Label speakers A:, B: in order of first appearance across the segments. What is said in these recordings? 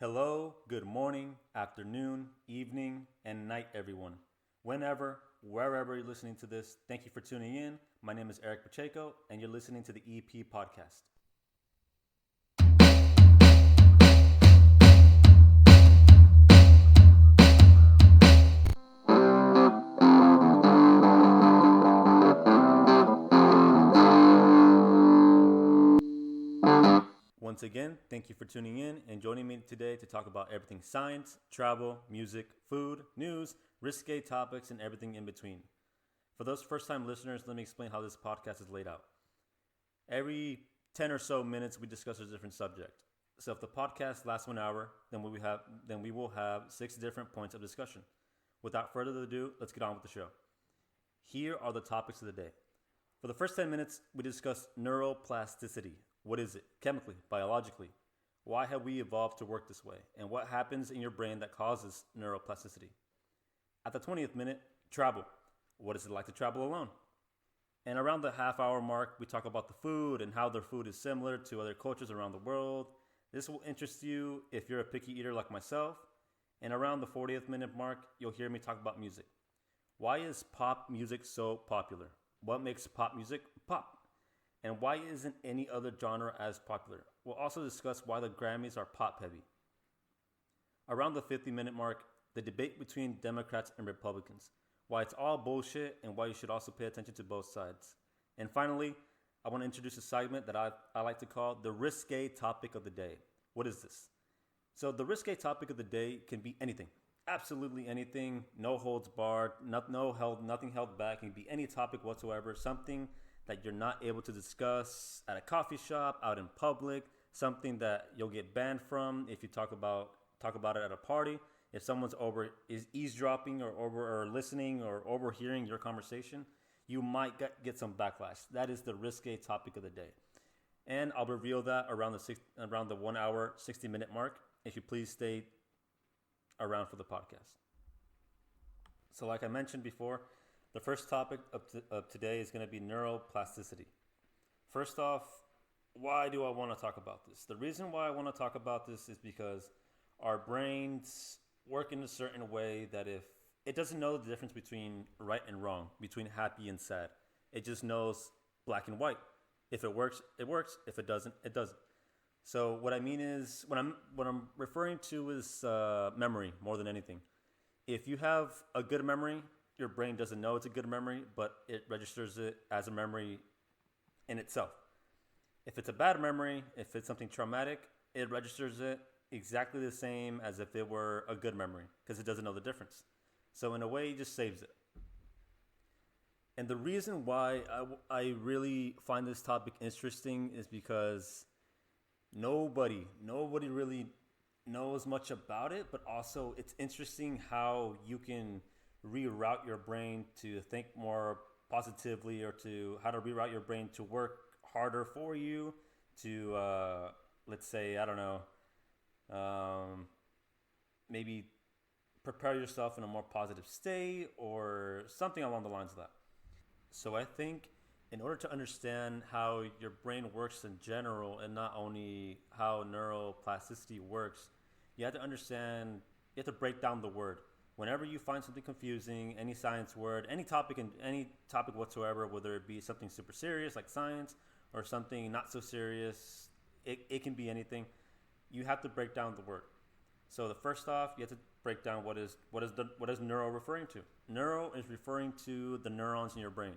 A: Hello, good morning, afternoon, evening, and night, everyone. Whenever, wherever you're listening to this, thank you for tuning in. My name is Eric Pacheco, and you're listening to the EP podcast. Once again, thank you for tuning in and joining me today to talk about everything science, travel, music, food, news, risque topics, and everything in between. For those first time listeners, let me explain how this podcast is laid out. Every 10 or so minutes, we discuss a different subject. So if the podcast lasts 1 hour, then we will have six different points of discussion. Without further ado, let's get on with the show. Here are the topics of the day. For the first 10 minutes, we discussed neuroplasticity. What is it? Chemically, biologically. Why have we evolved to work this way? And what happens in your brain that causes neuroplasticity? At the 20th minute, travel. What is it like to travel alone? And around the half hour mark, we talk about the food and how their food is similar to other cultures around the world. This will interest you if you're a picky eater like myself. And around the 40th minute mark, you'll hear me talk about music. Why is pop music so popular? What makes pop music pop? And why isn't any other genre as popular? We'll also discuss why the Grammys are pop heavy. Around the 50-minute mark, the debate between Democrats and Republicans, why it's all bullshit and why you should also pay attention to both sides. And finally, I want to introduce a segment that I like to call the risque topic of the day. What is this? So the risque topic of the day can be anything. Absolutely anything, no holds barred, nothing held back. It can be any topic whatsoever, something that you're not able to discuss at a coffee shop, out in public, something that you'll get banned from if you talk about it at a party. If someone's is eavesdropping or listening or overhearing your conversation, you might get some backlash. That is the risque topic of the day, and I'll reveal that around the 1 hour 60-minute mark. If you please stay around for the podcast. So, like I mentioned before, the first topic of today is going to be neuroplasticity. First off, why do I want to talk about this? The reason why I want to talk about this is because our brains work in a certain way that if it doesn't know the difference between right and wrong, between happy and sad, it just knows black and white. If it works, it works. If it doesn't, it doesn't. So what I mean is, what I'm referring to is memory more than anything. If you have a good memory, your brain doesn't know it's a good memory, but it registers it as a memory in itself. If it's a bad memory, if it's something traumatic, it registers it exactly the same as if it were a good memory because it doesn't know the difference. So in a way, it just saves it. And the reason why I really find this topic interesting is because nobody really knows much about it, but also it's interesting how you can reroute your brain to think more positively, or to how to reroute your brain to work harder for you to let's say, I don't know, maybe prepare yourself in a more positive state or something along the lines of that. So I think in order to understand how your brain works in general and not only how neuroplasticity works, you have to understand, you have to break down the word. Whenever you find something confusing, any science word, any topic whatsoever, whether it be something super serious like science or something not so serious, it can be anything. You have to break down the word. So the first off, you have to break down what is neuro referring to. Neuro is referring to the neurons in your brain.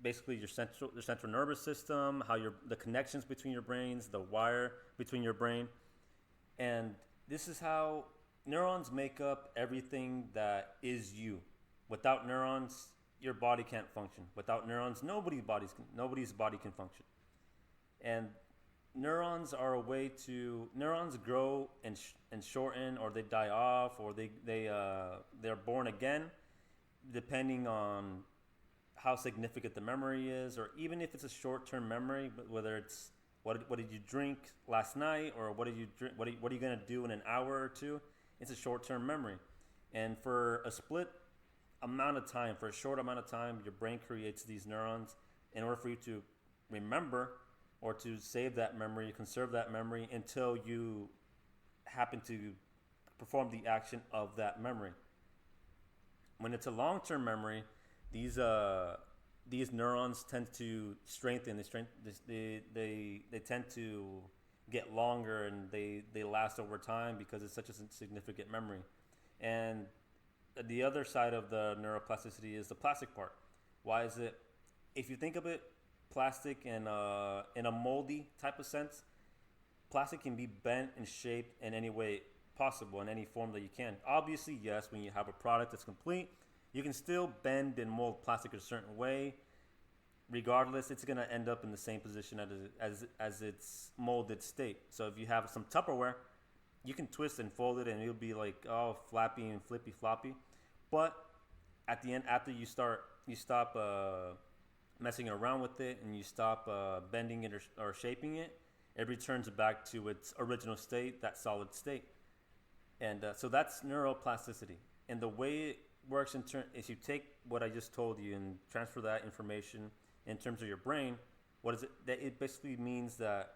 A: Basically, your central nervous system, the connections between your brains, the wire between your brain, and this is how neurons make up everything that is you. Without neurons, your body can't function. Without neurons, nobody's body can function. And neurons grow and shorten, or they die off, or they're born again, depending on how significant the memory is, or even if it's a short-term memory, but whether it's what did you drink last night, or what are you gonna do in an hour or two. It's a short-term memory, and for a short amount of time, your brain creates these neurons in order for you to remember or to save that memory, conserve that memory until you happen to perform the action of that memory. When it's a long-term memory, these these neurons tend to strengthen. They tend to get longer, and they last over time because it's such a significant memory. And the other side of the neuroplasticity is the plastic part. Why is it? If you think of it, plastic in a moldy type of sense, plastic can be bent and shaped in any way possible, in any form that you can. Obviously, yes, when you have a product that's complete, you can still bend and mold plastic a certain way. Regardless, it's going to end up in the same position as its molded state. So if you have some Tupperware, you can twist and fold it and it'll be like all flappy and flippy floppy. But at the end, after you stop messing around with it and you stop bending it or shaping it, it returns back to its original state, that solid state. And so that's neuroplasticity. And the way it works is you take what I just told you and transfer that information in terms of your brain. What is it? That it basically means that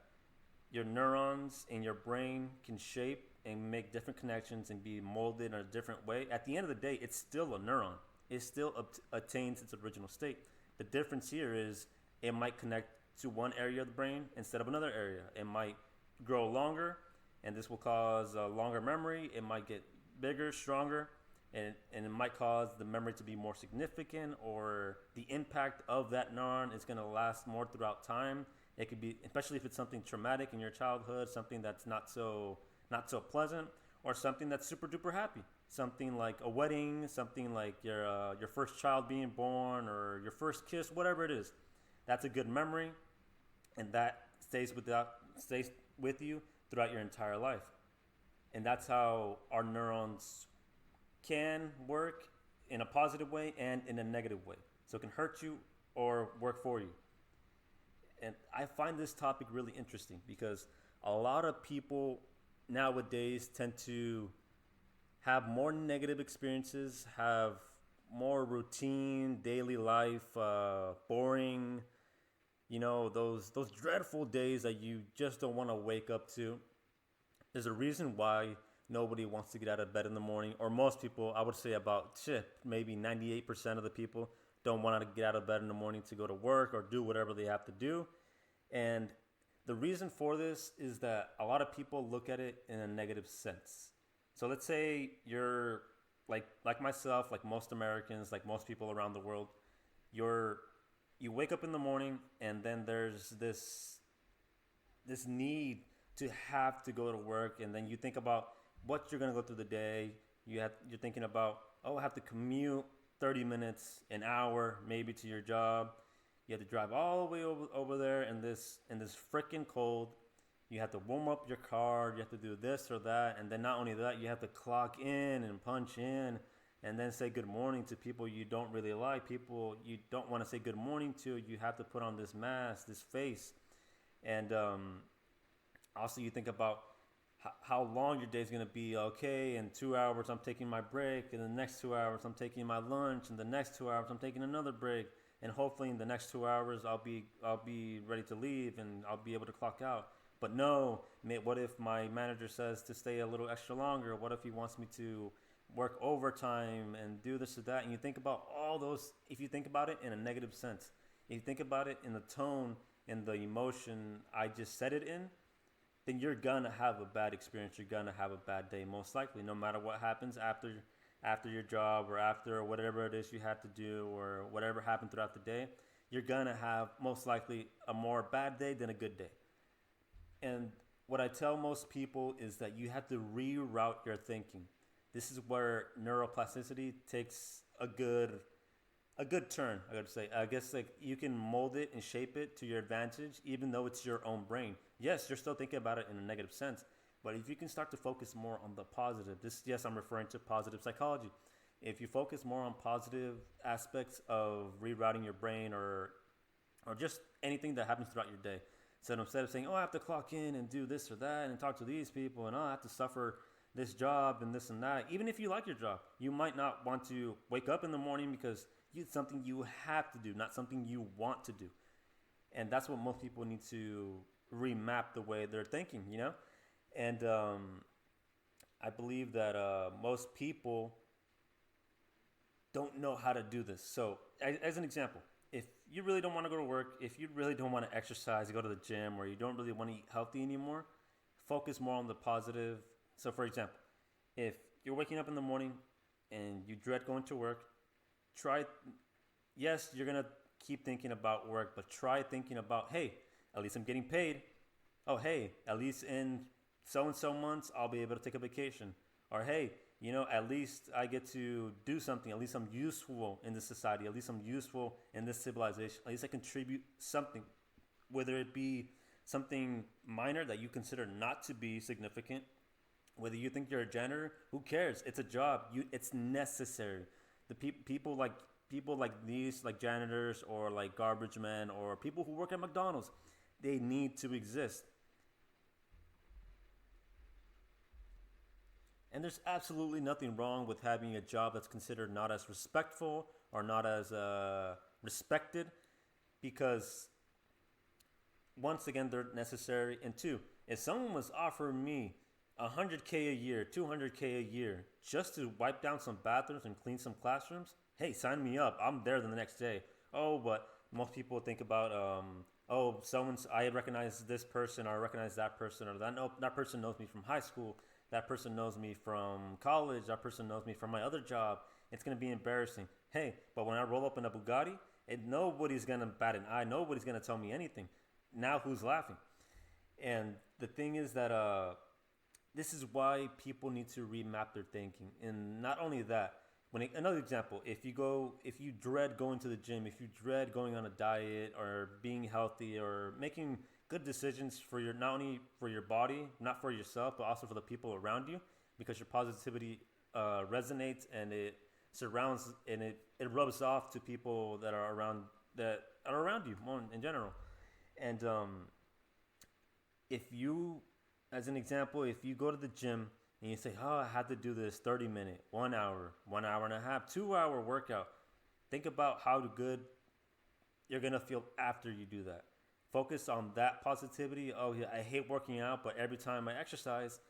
A: your neurons in your brain can shape and make different connections and be molded in a different way. At the end of the day, it's still a neuron. It still attains its original state. The difference here is it might connect to one area of the brain instead of another area. It might grow longer, and this will cause a longer memory. It might get bigger, stronger, and it might cause the memory to be more significant, or the impact of that neuron is going to last more throughout time. It could be, especially if it's something traumatic in your childhood, something that's not so pleasant, or something that's super duper happy. Something like a wedding, something like your first child being born, or your first kiss, whatever it is. That's a good memory, and that stays with you throughout your entire life. And that's how our neurons can work in a positive way and in a negative way. So it can hurt you or work for you. And I find this topic really interesting because a lot of people nowadays tend to have more negative experiences, have more routine, daily life, boring, those dreadful days that you just don't want to wake up to. There's a reason why nobody wants to get out of bed in the morning, or most people, I would say about maybe 98% of the people don't want to get out of bed in the morning to go to work or do whatever they have to do. And the reason for this is that a lot of people look at it in a negative sense. So let's say you're like myself, like most Americans, like most people around the world, you wake up in the morning, and then there's this need to have to go to work, and then you think about what you're going to go through the day. You're thinking about, I have to commute 30 minutes, an hour, maybe to your job. You have to drive all the way over there in this freaking cold. You have to warm up your car. You have to do this or that. And then not only that, you have to clock in and punch in and then say good morning to people you don't really like, people you don't want to say good morning to. You have to put on this mask, this face. And also you think about how long your day is going to be. Okay, in 2 hours I'm taking my break. In the next 2 hours I'm taking my lunch. In the next 2 hours I'm taking another break. And hopefully in the next 2 hours I'll be ready to leave and I'll be able to clock out. But no, what if my manager says to stay a little extra longer? What if he wants me to work overtime and do this or that? And you think about all those, if you think about it in a negative sense, if you think about it in the tone and the emotion I just said it in, then you're gonna have a bad experience. You're gonna have a bad day, most likely, no matter what happens after your job or after whatever it is you had to do or whatever happened throughout the day. You're gonna have most likely a more bad day than a good day. And what I tell most people is that you have to reroute your thinking. This is where neuroplasticity takes a good turn, I gotta say. I guess like you can mold it and shape it to your advantage, even though it's your own brain. Yes, you're still thinking about it in a negative sense, but if you can start to focus more on the positive, yes, I'm referring to positive psychology. If you focus more on positive aspects of rerouting your brain or just anything that happens throughout your day. So instead of saying, I have to clock in and do this or that and talk to these people and I have to suffer this job and this and that. Even if you like your job, you might not want to wake up in the morning because it's something you have to do, not something you want to do. And that's what most people need to remap the way they're thinking, And I believe that most people don't know how to do this. So, as an example, if you really don't want to go to work, if you really don't want to exercise, go to the gym, or you don't really want to eat healthy anymore, focus more on the positive. So, for example, if you're waking up in the morning and you dread going to work, try, yes, you're going to keep thinking about work, but try thinking about, hey, at least I'm getting paid. Oh, hey, at least in so and so months, I'll be able to take a vacation. Or, hey, at least I get to do something. At least I'm useful in this society. At least I'm useful in this civilization. At least I contribute something, whether it be something minor that you consider not to be significant, whether you think you're a janitor, who cares? It's a job. It's necessary. The people like these, like janitors or like garbage men or people who work at McDonald's, they need to exist. And there's absolutely nothing wrong with having a job that's considered not as respectful or not as respected, because once again they're necessary. And two, if someone was offering me 100K a year, 200K a year just to wipe down some bathrooms and clean some classrooms, hey, sign me up. I'm there the next day. Oh, but most people think about oh, someone's, I recognize this person, or I recognize that person, or that, no, that person knows me from high school, that person knows me from college, that person knows me from my other job. It's going to be embarrassing. Hey, but when I roll up in a Bugatti, nobody's going to bat an eye. Nobody's going to tell me anything. Now who's laughing? And the thing is that this is why people need to remap their thinking. And not only that, another example, if you dread going to the gym, if you dread going on a diet or being healthy or making good decisions for your, not only for your body, not for yourself, but also for the people around you, because your positivity resonates and it surrounds and it rubs off to people that are around you in general. And if you, as an example, if you go to the gym and you say, oh, I had to do this 30-minute, 1 hour, 1 hour and a half, 2 hour workout, think about how good you're going to feel after you do that. Focus on that positivity. Oh, yeah, I hate working out, but every time I exercise,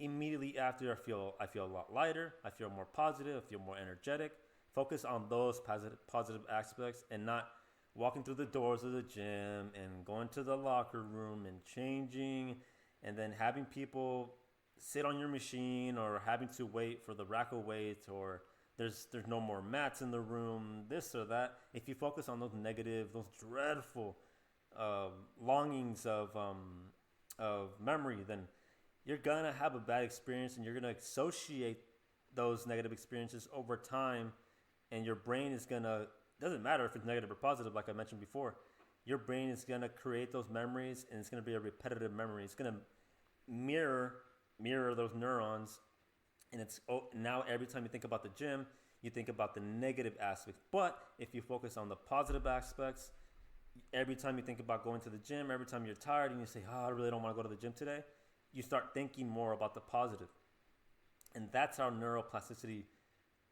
A: immediately after I feel a lot lighter, I feel more positive, I feel more energetic. Focus on those positive aspects and not walking through the doors of the gym and going to the locker room and changing and then having people sit on your machine or having to wait for the rack of weights, or there's no more mats in the room, this or that. If you focus on those negative, those dreadful longings of memory, then you're gonna have a bad experience and you're gonna associate those negative experiences over time, and your brain is gonna, doesn't matter if it's negative or positive, like I mentioned before, your brain is gonna create those memories and it's gonna be a repetitive memory. It's gonna mirror those neurons, and it's now every time you think about the gym, you think about the negative aspects. But if you focus on the positive aspects, every time you think about going to the gym, every time you're tired and you say, oh, I really don't want to go to the gym today, you start thinking more about the positive. And that's how neuroplasticity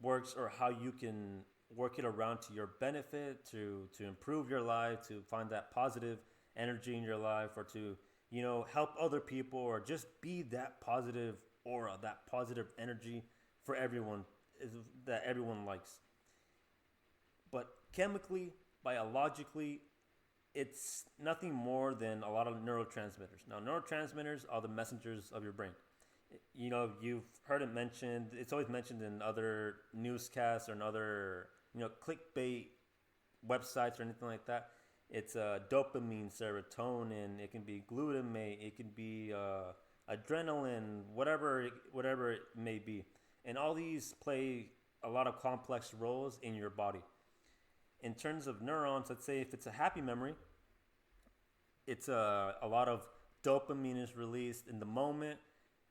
A: works, or how you can work it around to your benefit, to improve your life, to find that positive energy in your life, or to help other people, or just be that positive aura, that positive energy for everyone, that everyone likes. But chemically, biologically, it's nothing more than a lot of neurotransmitters. Now, neurotransmitters are the messengers of your brain. You've heard it mentioned. It's always mentioned in other newscasts or in other, clickbait websites or anything like that. It's dopamine, serotonin. It can be glutamate. It can be adrenaline, whatever it may be. And all these play a lot of complex roles in your body. In terms of neurons, let's say if it's a happy memory, it's a lot of dopamine is released in the moment,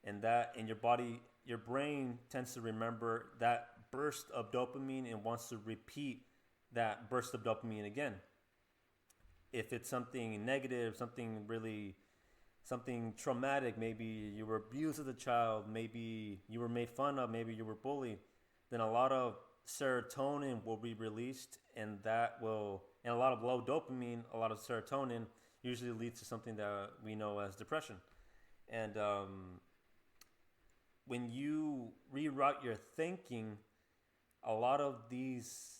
A: and that in your body, your brain tends to remember that burst of dopamine and wants to repeat that burst of dopamine again. If it's something negative, something traumatic, maybe you were abused as a child, maybe you were made fun of, maybe you were bullied, then a lot of serotonin will be released, and a lot of low dopamine, a lot of serotonin usually leads to something that we know as depression. And when you reroute your thinking, a lot of these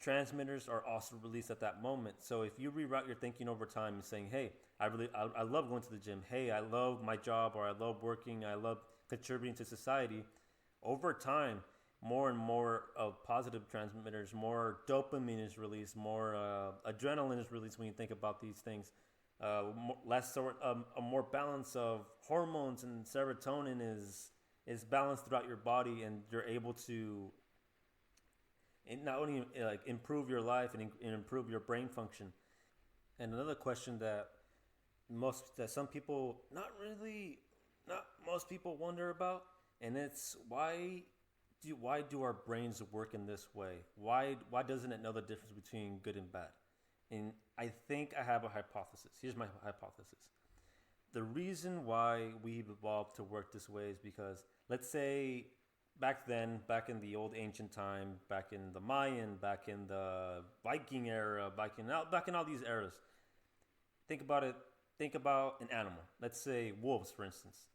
A: transmitters are also released at that moment. So if you reroute your thinking over time and saying, hey, I love going to the gym. Hey, I love my job, or I love working. I love contributing to society. Over time, more and more of positive transmitters, more dopamine is released, more adrenaline is released when you think about these things. Less sort a more balance of hormones and serotonin is balanced throughout your body, and you're able to not only like improve your life and improve your brain function. And another question that some people not most people wonder about, and it's why do our brains work in this way? Why doesn't it know the difference between good and bad? And I think I have a hypothesis. Here's my hypothesis. The reason why we've evolved to work this way is because, let's say, back then, back in the old ancient time, back in the Mayan, back in the Viking era, back in all these eras. Think about it. Think about an animal. Let's say wolves, for instance.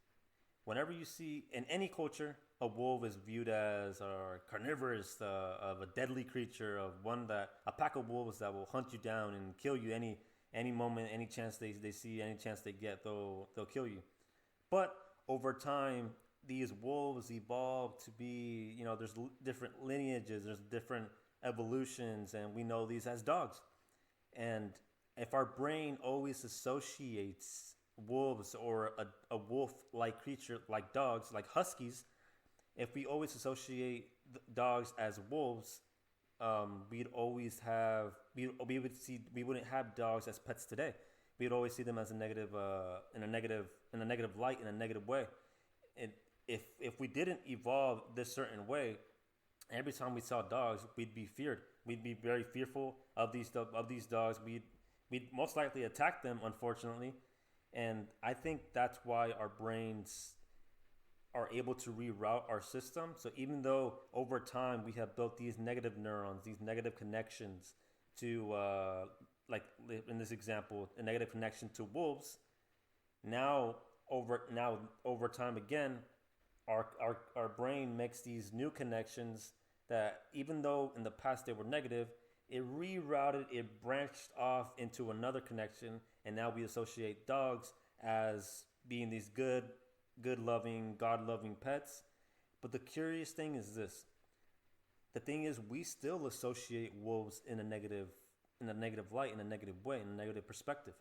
A: Whenever you see in any culture, a wolf is viewed as a carnivorous, of a deadly creature, of a pack of wolves that will hunt you down and kill you any moment, any chance they see, any chance they get, they'll kill you. But over time, these wolves evolve to be, there's different lineages, there's different evolutions, and we know these as dogs. And if our brain always associates wolves or a wolf-like creature like dogs, like huskies, if we always associate dogs as wolves, we'd always have we wouldn't have dogs as pets today. We'd always see them as a negative in a negative light, in a negative way. And if we didn't evolve this certain way, every time we saw dogs, we'd be feared. We'd be very fearful of these dogs. We'd most likely attack them, unfortunately. And I think that's why our brains are able to reroute our system. So even though over time we have built these negative neurons, these negative connections to, like in this example, a negative connection to wolves, now over time again, our brain makes these new connections that, even though in the past they were negative, it rerouted, it branched off into another connection, and now we associate dogs as being these good loving, God loving pets. But the curious thing is this. The thing is, we still associate wolves in a negative light, in a negative way, in a negative perspective.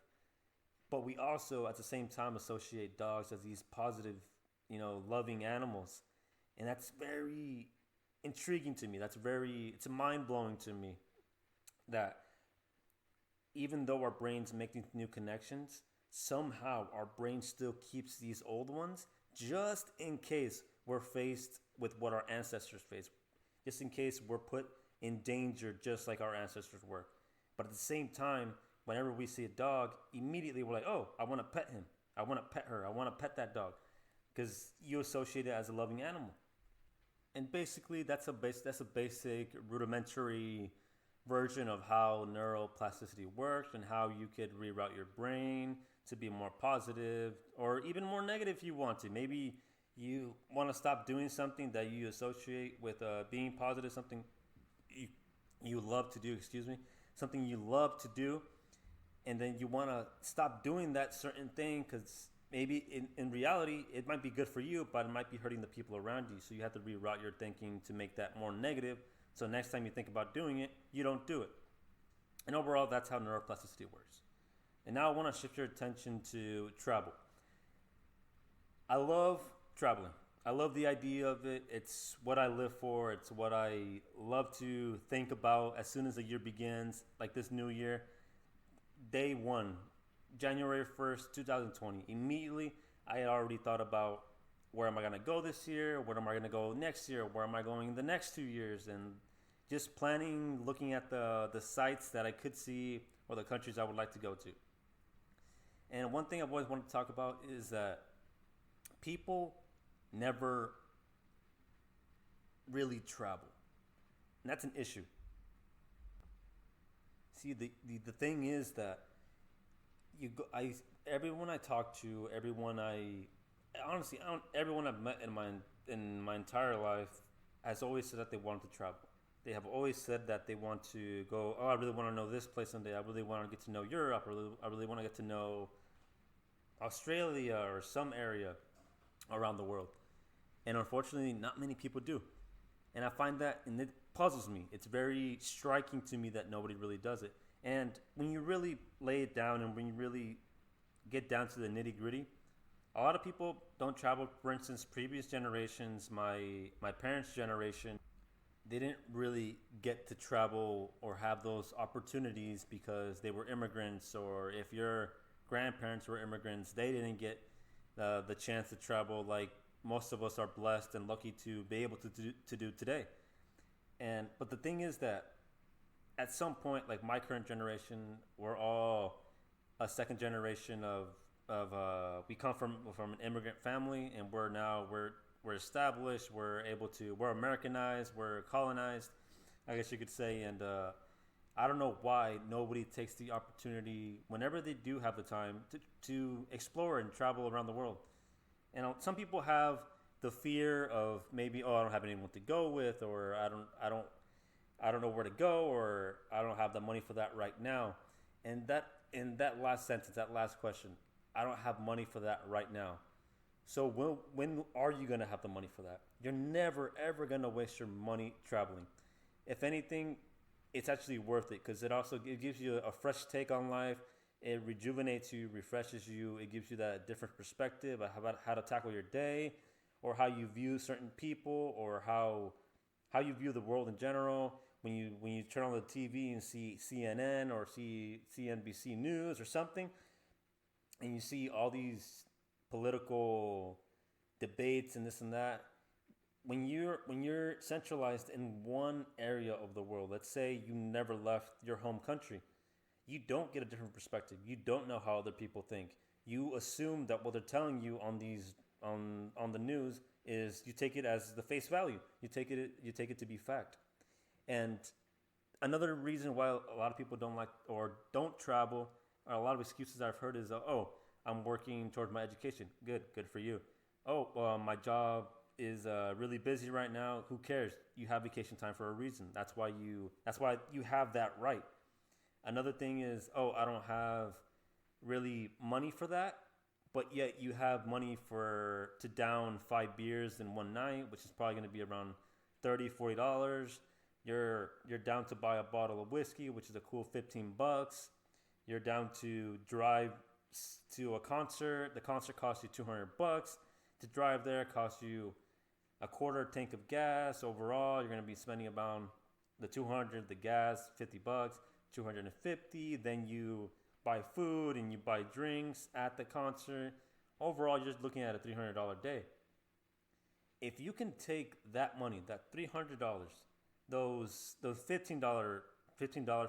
A: But we also at the same time associate dogs as these positive, loving animals. And that's very intriguing to me. It's mind blowing to me that even though our brains make these new connections, somehow our brain still keeps these old ones, just in case we're faced with what our ancestors faced, just in case we're put in danger just like our ancestors were. But at the same time, whenever we see a dog, immediately we're like, oh, I want to pet him, I want to pet her, I want to pet that dog, because you associate it as a loving animal. And basically that's a basic rudimentary version of how neuroplasticity works, and how you could reroute your brain to be more positive or even more negative if you want to. Maybe you want to stop doing something that you associate with being positive, something you love to do, something you love to do, and then you want to stop doing that certain thing because maybe in reality it might be good for you, but it might be hurting the people around you. So you have to reroute your thinking to make that more negative. So next time you think about doing it, you don't do it. And overall, that's how neuroplasticity works. And now I want to shift your attention to travel. I love traveling. I love the idea of it. It's what I live for. It's what I love to think about as soon as the year begins, like this new year. Day one, January 1st, 2020. Immediately, I had already thought about, where am I going to go this year? Where am I going to go next year? Where am I going the next 2 years? And just planning, looking at the sites that I could see or the countries I would like to go to. And one thing I've always wanted to talk about is that people never really travel. And that's an issue. See, the thing is that everyone I talk to, everyone I've met in my in my entire life has always said that they wanted to travel. They have always said that they want to go. Oh, I really want to know this place someday. I really want to get to know Europe. I really want to get to know Australia or some area around the world. And unfortunately, not many people do. And I find that, and it puzzles me. It's very striking to me that nobody really does it. And when you really lay it down and when you really get down to the nitty gritty, a lot of people don't travel. For instance, previous generations, my parents' generation, they didn't really get to travel or have those opportunities because they were immigrants, or if your grandparents were immigrants, they didn't get the chance to travel like most of us are blessed and lucky to be able to do today. And but the thing is that at some point, like my current generation, we're all a second generation of we come from an immigrant family, and we're established, we're Americanized, we're colonized, I guess you could say. And I don't know why nobody takes the opportunity whenever they do have the time to explore and travel around the world. And some people have the fear of maybe, oh, I don't have anyone to go with, or I don't know where to go, or I don't have the money for that right now. And that in that last sentence, that last question, I don't have money for that right now. So when are you gonna have the money for that? You're never ever gonna waste your money traveling. If anything, it's actually worth it because it gives you a fresh take on life. It rejuvenates you, refreshes you. It gives you that different perspective about how to tackle your day, or how you view certain people, or how you view the world in general. When you turn on the TV and see CNN or see CNBC News or something, and you see all these political debates and this and that, when you're centralized in one area of the world, let's say you never left your home country, you don't get a different perspective. You don't know how other people think. You assume that what they're telling you on the news is, you take it as the face value. You take it to be fact. And another reason why a lot of people don't like or don't travel, or a lot of excuses I've heard is, oh, I'm working towards my education. Good for you. Oh, my job is really busy right now. Who cares? You have vacation time for a reason. That's why you have that right. Another thing is, oh, I don't have really money for that, but yet you have money to down 5 beers in one night, which is probably going to be around $30-$40. You're down to buy a bottle of whiskey, which is a cool $15. You're down to drive to a concert. The concert costs you $200. To drive there costs you a quarter tank of gas. Overall, you're going to be spending about the 200, the gas, $50, 250. Then you buy food and you buy drinks at the concert. Overall, you're just looking at a $300 day. If you can take that money, that $300, those $15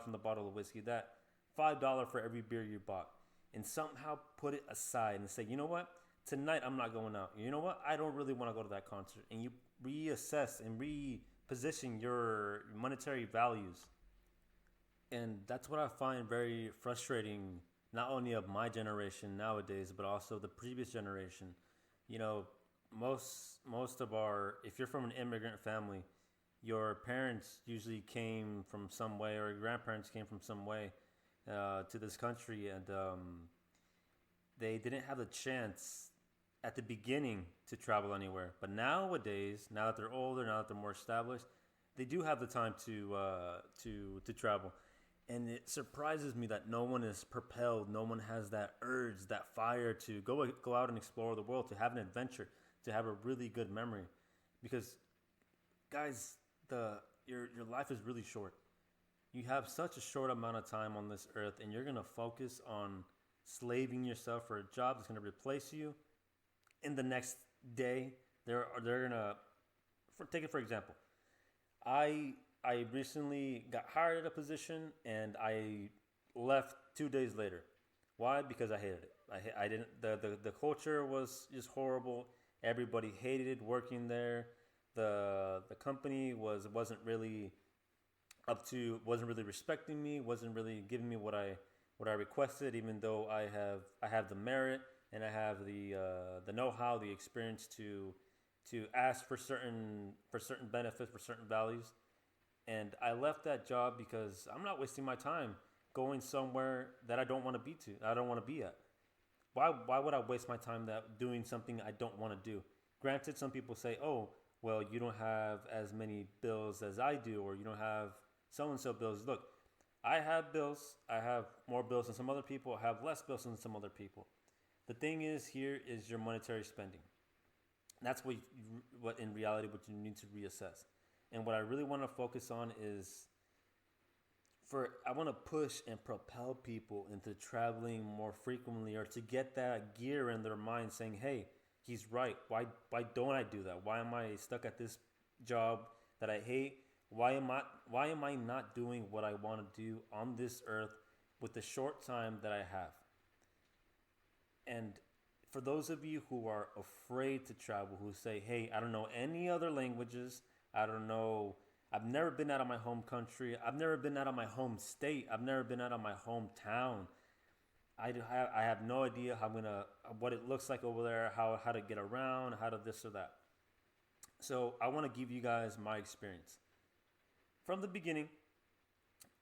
A: from the bottle of whiskey, that $5 for every beer you bought, and somehow put it aside and say, you know what? Tonight I'm not going out. You know what? I don't really want to go to that concert. And you reassess and reposition your monetary values. And that's what I find very frustrating, not only of my generation nowadays, but also the previous generation. You know, most of our, if you're from an immigrant family, your parents usually came from some way, or your grandparents came from some way to this country, and they didn't have the chance at the beginning to travel anywhere. But nowadays, now that they're older, now that they're more established, they do have the time to travel. And it surprises me that no one is propelled, no one has that urge, that fire to go out and explore the world, to have an adventure, to have a really good memory. Because, guys, your life is really short. You have such a short amount of time on this earth, and you're gonna focus on slaving yourself for a job that's gonna replace you in the next day. They're gonna take it for example. I recently got hired at a position, and I left 2 days later. Why? Because I hated it. I didn't. The culture was just horrible. Everybody hated working there. The company wasn't really wasn't really respecting me. Wasn't really giving me what I requested. Even though I have the merit, and I have the know-how, the experience to ask for certain benefits, for certain values. And I left that job because I'm not wasting my time going somewhere that I don't want to be to. I don't want to be at. Why would I waste my time that doing something I don't want to do? Granted, some people say, "Oh, well, you don't have as many bills as I do, or you don't have so and so bills." Look, I have bills. I have more bills than some other people. I have less bills than some other people. The thing is, here is your monetary spending. That's what in reality, what you need to reassess. And what I really want to focus on is I want to push and propel people into traveling more frequently, or to get that gear in their mind saying, "Hey, he's right. Why don't I do that? Why am I stuck at this job that I hate? Why am I not doing what I want to do on this earth with the short time that I have?" And for those of you who are afraid to travel, who say, "Hey, I don't know any other languages. I don't know. I've never been out of my home country. I've never been out of my home state. I've never been out of my hometown. I have no idea what it looks like over there, how to get around, how to this or that." So I want to give you guys my experience. From the beginning,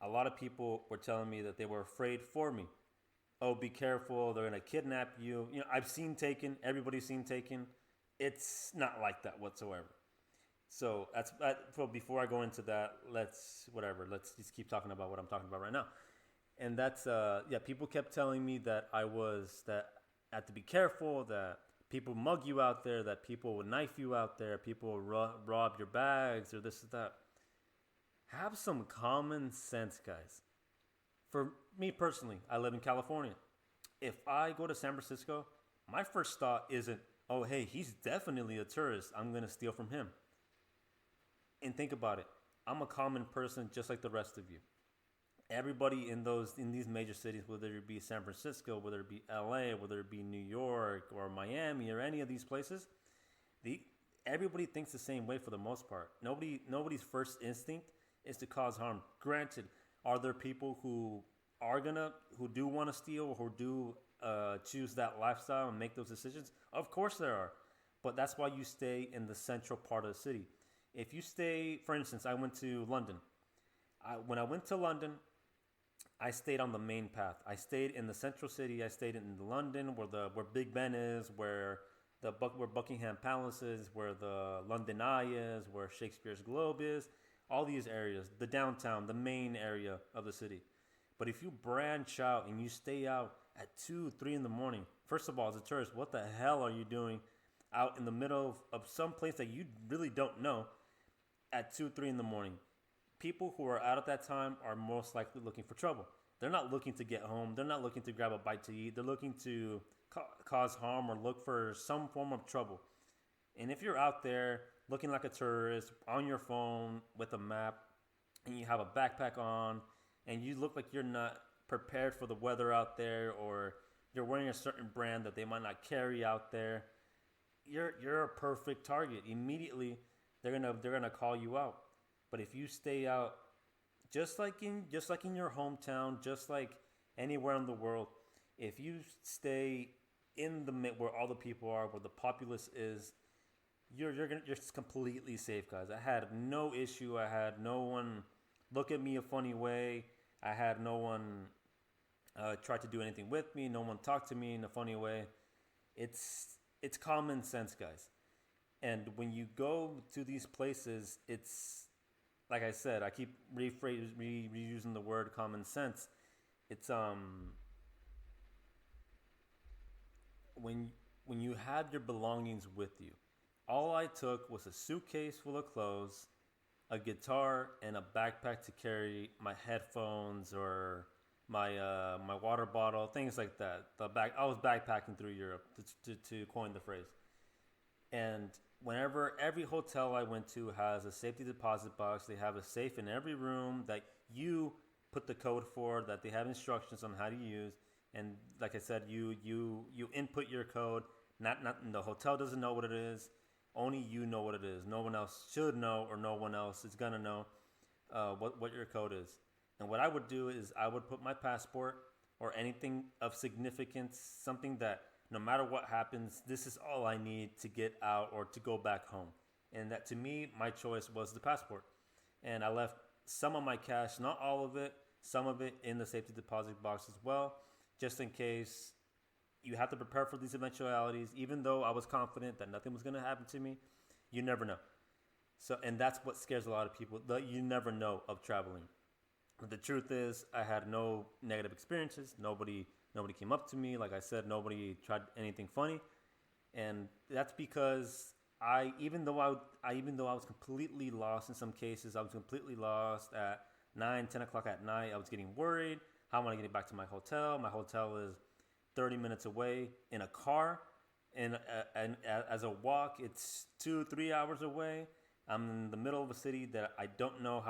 A: a lot of people were telling me that they were afraid for me. "Oh, be careful, they're gonna kidnap you." I've seen Taken, everybody's seen Taken. It's not like that whatsoever. So that's well, before I go into that, let's just keep talking about what I'm talking about right now. And that's yeah, people kept telling me that I had to be careful, that people mug you out there, that people would knife you out there, people will rob your bags or this or that. Have some common sense, guys. For me personally, I live in California. If I go to San Francisco, my first thought isn't, "Oh, hey, he's definitely a tourist. I'm going to steal from him." And think about it. I'm a common person just like the rest of you. Everybody in these major cities, whether it be San Francisco, whether it be LA, whether it be New York or Miami or any of these places, the everybody thinks the same way for the most part. Nobody's first instinct is to cause harm. Granted, are there people who do want to steal, or who do choose that lifestyle and make those decisions? Of course there are, but that's why you stay in the central part of the city. If you stay, for instance, I went to London. When I went to London, I stayed on the main path. I stayed in the central city. I stayed in London, where Big Ben is, where Buckingham Palace is, where the London Eye is, where Shakespeare's Globe is. All these areas, the downtown, the main area of the city. But if you branch out and you stay out at 2, 3 in the morning, first of all, as a tourist, what the hell are you doing out in the middle of some place that you really don't know at 2, 3 in the morning? People who are out at that time are most likely looking for trouble. They're not looking to get home. They're not looking to grab a bite to eat. They're looking to cause harm or look for some form of trouble. And if you're out there looking like a tourist on your phone with a map, and you have a backpack on, and you look like you're not prepared for the weather out there, or you're wearing a certain brand that they might not carry out there, you're a perfect target. Immediately, they're gonna call you out. But if you stay out, just like in your hometown, just like anywhere in the world, if you stay in the where all the people are, where the populace is, you're completely safe, guys. I had no issue. I had no one look at me a funny way. I had no one try to do anything with me. No one talked to me in a funny way. It's common sense, guys. And when you go to these places, it's like I said. I keep reusing the word common sense. It's when you had your belongings with you. All I took was a suitcase full of clothes, a guitar, and a backpack to carry my headphones or my water bottle, things like that. I was backpacking through Europe, to coin the phrase. And whenever every hotel I went to has a safety deposit box, they have a safe in every room that you put the code for, that they have instructions on how to use. And like I said, you input your code. Not the hotel doesn't know what it is. Only you know what it is. No one else should know, or no one else is gonna know what your code is. And what I would do is I would put my passport or anything of significance, something that no matter what happens, this is all I need to get out or to go back home. And that, to me, my choice was the passport. And I left some of my cash, not all of it, some of it in the safety deposit box as well, just in case. You have to prepare for these eventualities. Even though I was confident that nothing was going to happen to me, you never know. So, and that's what scares a lot of people. That you never know of traveling. But the truth is, I had no negative experiences. Nobody came up to me. Like I said, nobody tried anything funny, and that's because even though I was completely lost in some cases, I was completely lost at 9, 10 o'clock at night. I was getting worried. How am I getting back to my hotel? My hotel is 30 minutes away in a car, and as a walk, it's 2, 3 hours away. I'm in the middle of a city that I don't know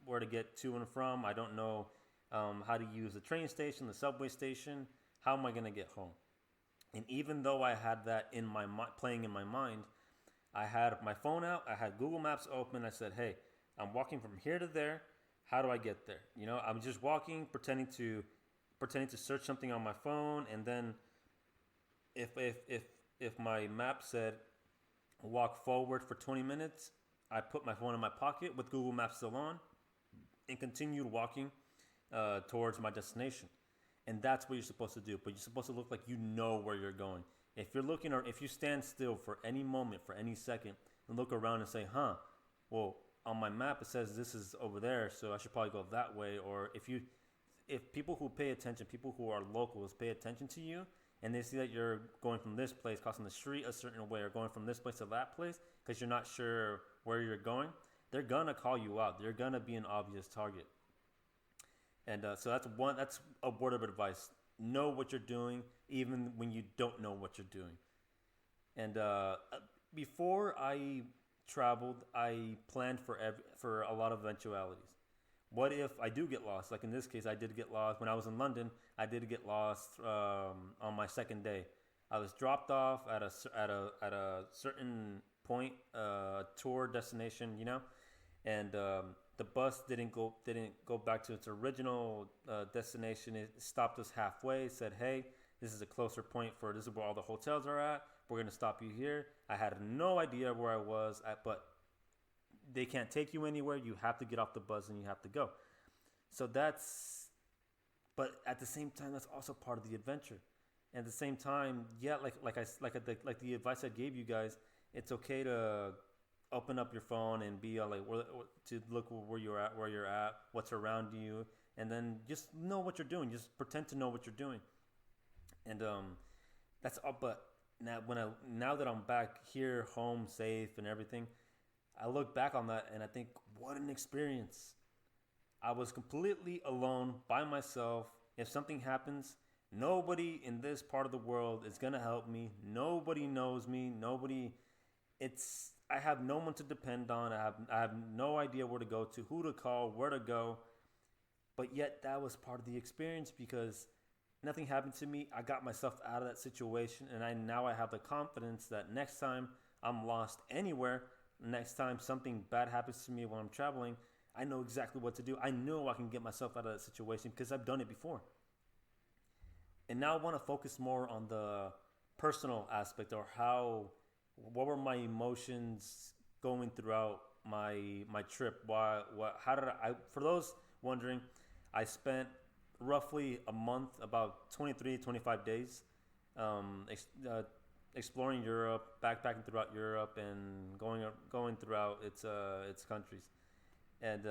A: where to get to and from. I don't know how to use the train station, the subway station. How am I going to get home? And even though I had that in my playing in my mind, I had my phone out. I had Google Maps open. I said, "Hey, I'm walking from here to there. How do I get there?" I'm just walking, pretending to search something on my phone, and then if my map said walk forward for 20 minutes, I put my phone in my pocket with Google Maps still on, and continued walking towards my destination. And that's what you're supposed to do. But you're supposed to look like you know where you're going. If you're looking, or if you stand still for any moment, for any second, and look around and say, well, on my map it says this is over there, so I should probably go that way. Or if people who pay attention, people who are locals pay attention to you, and they see that you're going from this place, crossing the street a certain way, or going from this place to that place, because you're not sure where you're going, they're gonna call you out. They're gonna be an obvious target. And so that's a word of advice. Know what you're doing, even when you don't know what you're doing. And before I traveled, I planned for a lot of eventualities. What if I do get lost? Like in this case, I did get lost. When I was in London, I did get lost on my second day. I was dropped off at a certain point, tour destination, and the bus didn't go back to its original destination. It stopped us halfway. Said, "Hey, this is a closer point this is where all the hotels are at. We're gonna stop you here." I had no idea where I was at, but they can't take you anywhere. You have to get off the bus and you have to go. So but at the same time, that's also part of the adventure. And at the same time, yeah, like the advice I gave you guys, it's okay to open up your phone and be to look where you're at, what's around you, and then just know what you're doing. Just pretend to know what you're doing. And that's all. But now that I'm back here, home, safe, and everything, I look back on that and I think, what an experience. I was completely alone by myself. If something happens, nobody in this part of the world is gonna help me. Nobody knows me. I have no one to depend on. I have no idea where to go to, who to call, where to go. But yet that was part of the experience because nothing happened to me. I got myself out of that situation, and now I have the confidence that next time I'm lost anywhere, next time something bad happens to me when I'm traveling, I know exactly what to do. I know I can get myself out of that situation because I've done it before. And now I want to focus more on the personal aspect, or what were my emotions going throughout my trip? How did I? For those wondering, I spent roughly a month, about 23, 25 days, exploring Europe, backpacking throughout Europe, and going throughout its countries. And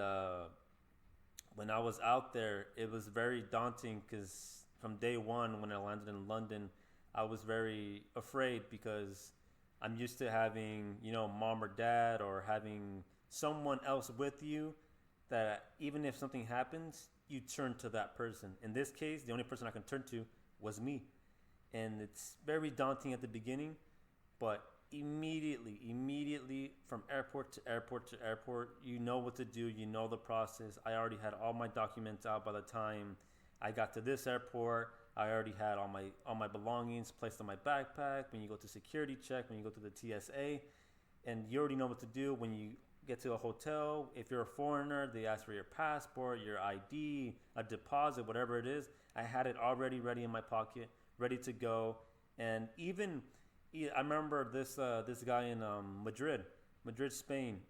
A: when I was out there, it was very daunting because from day one, when I landed in London, I was very afraid because I'm used to having, mom or dad or having someone else with you that even if something happens, you turn to that person. In this case, the only person I can turn to was me. And it's very daunting at the beginning, but immediately from airport to airport to airport, you know what to do, you know the process. I already had all my documents out by the time I got to this airport. I already had all my belongings placed on my backpack. When you go to security check, when you go to the TSA, and you already know what to do when you get to a hotel. If you're a foreigner, they ask for your passport, your ID, a deposit, whatever it is. I had it already ready in my pocket, ready to go. And even I remember this guy in Madrid, Spain.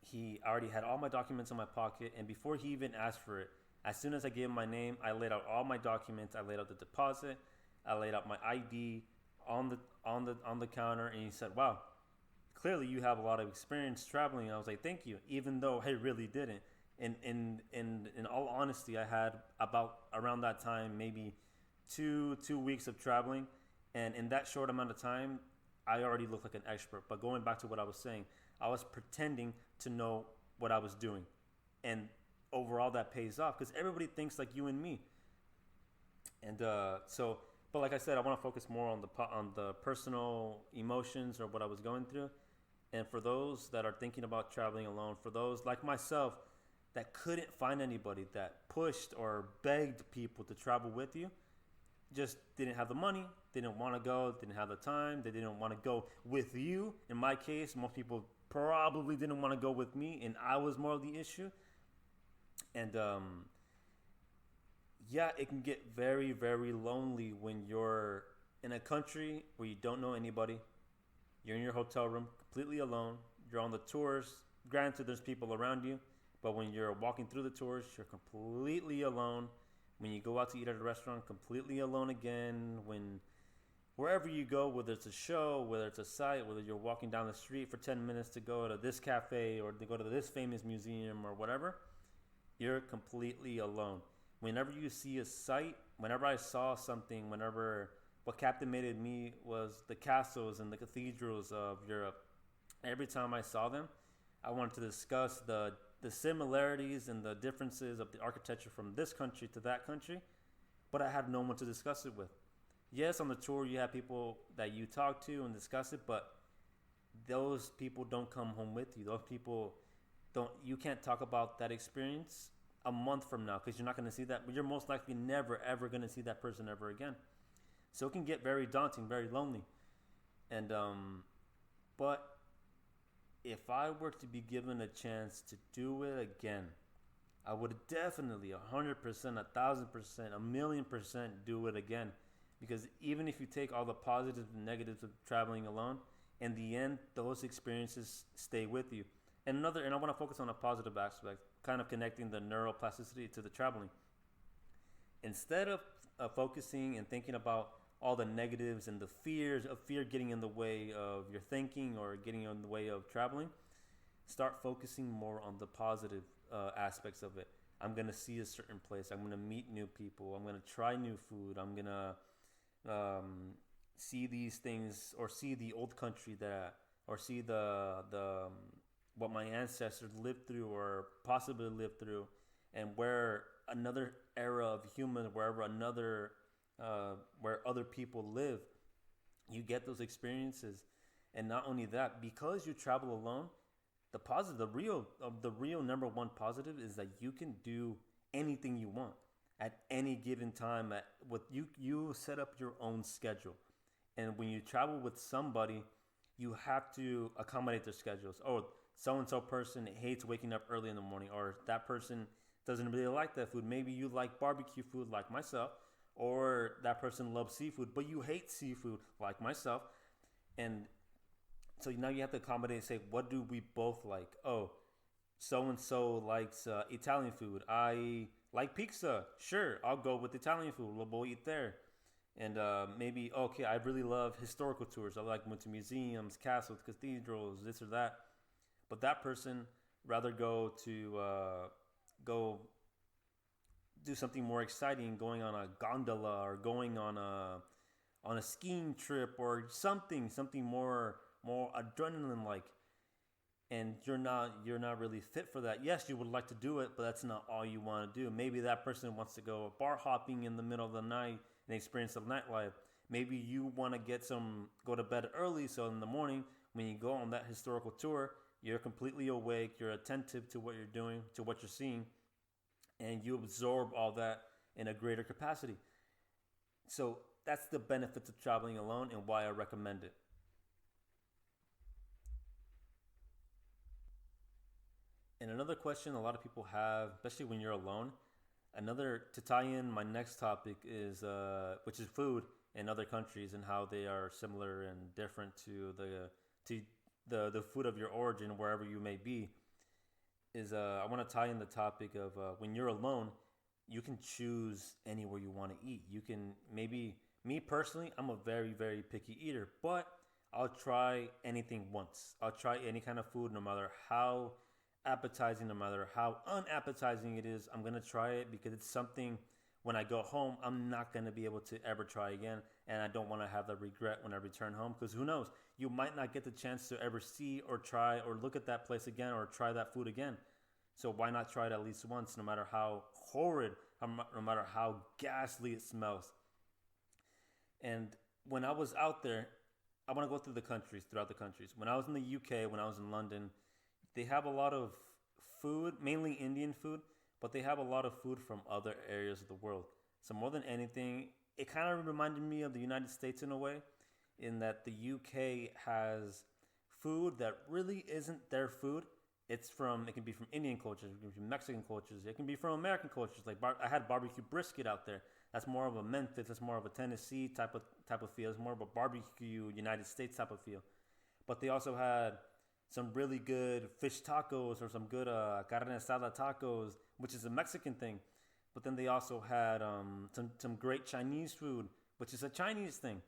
A: He already had all my documents in my pocket, and before he even asked for it, as soon as I gave him my name, I laid out all my documents. I laid out the deposit. I laid out my ID on the counter, and he said, "Wow, clearly you have a lot of experience traveling." And I was like, "Thank you," even though I really didn't. In all honesty, I had about around that time maybe 2 weeks of traveling, and in that short amount of time, I already looked like an expert. But going back to what I was saying, I was pretending to know what I was doing, and overall that pays off because everybody thinks like you and me. And but like I said, I want to focus more on the personal emotions or what I was going through. And for those that are thinking about traveling alone, for those like myself that couldn't find anybody, that pushed or begged people to travel with you, just didn't have the money, didn't want to go, didn't have the time, they didn't want to go with you. In my case, most people probably didn't want to go with me, and I was more of the issue. And yeah, it can get very, very lonely when you're in a country where you don't know anybody. You're in your hotel room completely alone. You're on the tours. Granted, there's people around you, but when you're walking through the tours, you're completely alone. When you go out to eat at a restaurant, completely alone again. When wherever you go, whether it's a show, whether it's a site, whether you're walking down the street for 10 minutes to go to this cafe or to go to this famous museum or whatever, you're completely alone. Whenever you see a site, whenever I saw something, whenever what captivated me was the castles and the cathedrals of Europe. Every time I saw them, I wanted to discuss the similarities and the differences of the architecture from this country to that country, but I had no one to discuss it with. Yes, on the tour you have people that you talk to and discuss it, but those people don't come home with you. Those people don't. You can't talk about that experience a month from now because you're not going to see that. But you're most likely never ever going to see that person ever again. So it can get very daunting, very lonely. And but if I were to be given a chance to do it again, I would definitely 100%, 1,000%, a million percent do it again. Because even if you take all the positives and negatives of traveling alone, in the end, those experiences stay with you. And I want to focus on a positive aspect, kind of connecting the neuroplasticity to the traveling. Instead of focusing and thinking about all the negatives and the fears of fear getting in the way of your thinking or getting in the way of traveling, start focusing more on the positive aspects of it. I'm going to see a certain place. I'm going to meet new people. I'm going to try new food. I'm going to see these things or see the old country that or see the what my ancestors lived through or possibly lived through, and where another era of humans, wherever another where other people live, you get those experiences. And not only that, because you travel alone, the real number one positive is that you can do anything you want at any given time. You set up your own schedule, and when you travel with somebody, you have to accommodate their schedules. Oh, so and so person hates waking up early in the morning, or that person doesn't really like that food. Maybe you like barbecue food like myself, or that person loves seafood, but you hate seafood like myself. And so now you have to accommodate and say, what do we both like? Oh, so and so likes Italian food. I like pizza. Sure, I'll go with Italian food. We'll eat there. And maybe, okay, I really love historical tours. I like going to museums, castles, cathedrals, this or that. But that person rather go do something more exciting, going on a gondola or going on a skiing trip or something more adrenaline like. And you're not really fit for that. Yes, you would like to do it, but that's not all you want to do. Maybe that person wants to go bar hopping in the middle of the night and experience the nightlife. Maybe you want to go to bed early, so in the morning when you go on that historical tour, you're completely awake, you're attentive to what you're doing, to what you're seeing, and you absorb all that in a greater capacity. So that's the benefits of traveling alone and why I recommend it. And another question a lot of people have, especially when you're alone, another to tie in my next topic is, which is food. in other countries and how they are similar and different to the food of your origin wherever you may be. Is I want to tie in the topic of when you're alone, you can choose anywhere you want to eat. You can maybe me personally, I'm a very picky eater, but I'll try anything once. I'll try any kind of food, no matter how appetizing, no matter how unappetizing it is. I'm gonna try it because it's something. When I go home, I'm not gonna be able to ever try again, and I don't want to have that regret when I return home. Because who knows, you might not get the chance to ever see or try or look at that place again or try that food again. So why not try it at least once, no matter how horrid, no matter how ghastly it smells. And when I was out there, I want to go through the countries, throughout the countries. When I was in the UK, when I was in London, they have a lot of food, mainly Indian food, but they have a lot of food from other areas of the world. So more than anything, it kind of reminded me of the United States in a way, in that the UK has food that really isn't their food. It can be from Indian cultures, it can be from Mexican cultures, it can be from American cultures. Like I had barbecue brisket out there. That's more of a Memphis, that's more of a Tennessee type of feel. It's more of a barbecue United States type of feel. But they also had some really good fish tacos or some good carne asada tacos, which is a Mexican thing. But then they also had some great Chinese food, which is a Chinese thing.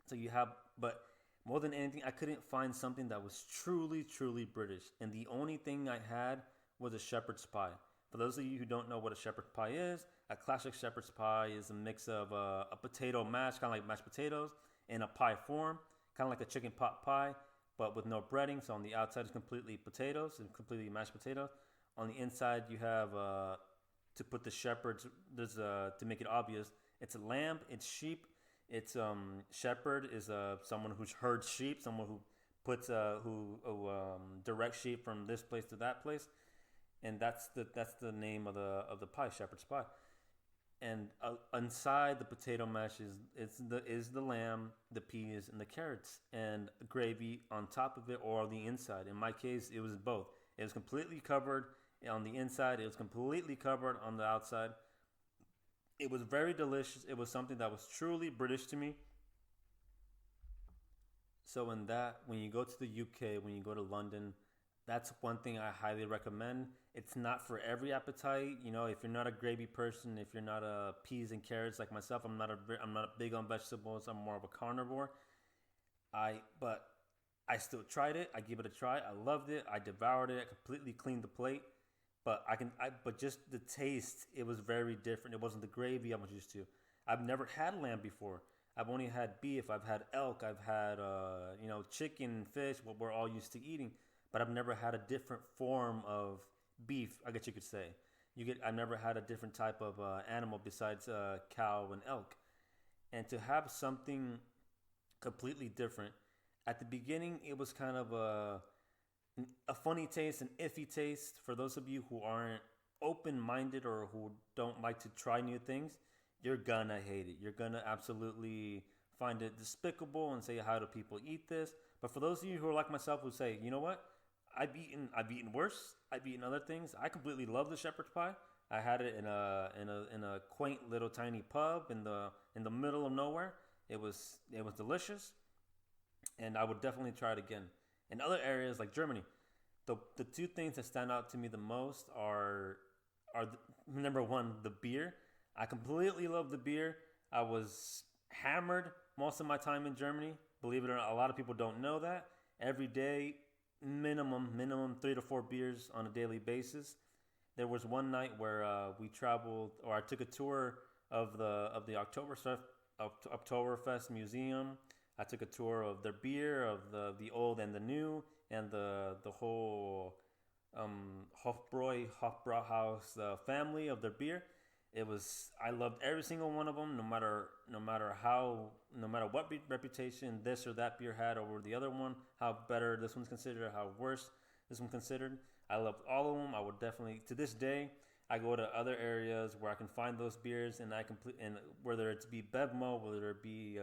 A: So you have, but more than anything, I couldn't find something that was truly British. And the only thing I had was a shepherd's pie. For those of you who don't know what a shepherd's pie is, a classic shepherd's pie is a mix of a potato mash, kind of like mashed potatoes, in a pie form, kind of like a chicken pot pie, but with no breading. So on the outside is completely potatoes and completely mashed potatoes. On the inside, you have to put the shepherds. To make it obvious, it's a lamb, it's sheep, it's shepherd is someone who's herds sheep, someone who puts directs sheep from this place to that place, and that's the name of the pie, shepherd's pie. And inside the potato mash is the lamb, the peas, and the carrots, and gravy on top of it or on the inside. In my case, it was both. It was completely covered on the inside. It was completely covered on the outside. It was very delicious. It was something that was truly British to me. So when you go to the UK, when you go to London, that's one thing I highly recommend. It's not for every appetite. You know, if you're not a gravy person, if you're not a peas and carrots like myself, I'm not big on vegetables. I'm more of a carnivore. But I still tried it. I gave it a try. I loved it. I devoured it. I completely cleaned the plate. But just the taste, it was very different. It wasn't the gravy I was used to. I've never had lamb before. I've only had beef. I've had elk. I've had chicken, fish, what we're all used to eating. But I've never had a different form of beef, I guess you could say. I've never had a different type of animal besides cow and elk. And to have something completely different, at the beginning it was kind of a funny taste, an iffy taste. For those of you who aren't open-minded or who don't like to try new things, you're gonna hate it. You're gonna absolutely find it despicable and say, how do people eat this? But for those of you who are like myself who say, you know what? I've eaten worse. I've eaten other things. I completely love the shepherd's pie. I had it in a quaint little tiny pub in the middle of nowhere. It was delicious, and I would definitely try it again. In other areas like Germany, the two things that stand out to me the most number one, the beer. I completely love the beer. I was hammered most of my time in Germany. Believe it or not, a lot of people don't know that. Every day, minimum 3 to 4 beers on a daily basis. There was one night where we traveled, or I took a tour of the Oktoberfest Museum. I took a tour of their beer, of the old and the new, and the whole Hofbrauhaus family of their beer. I loved every single one of them, no matter what reputation this or that beer had over the other one, how better this one's considered, how worse this one's considered. I loved all of them. I would definitely, to this day, I go to other areas where I can find those beers, and and whether it's be Bevmo, whether it be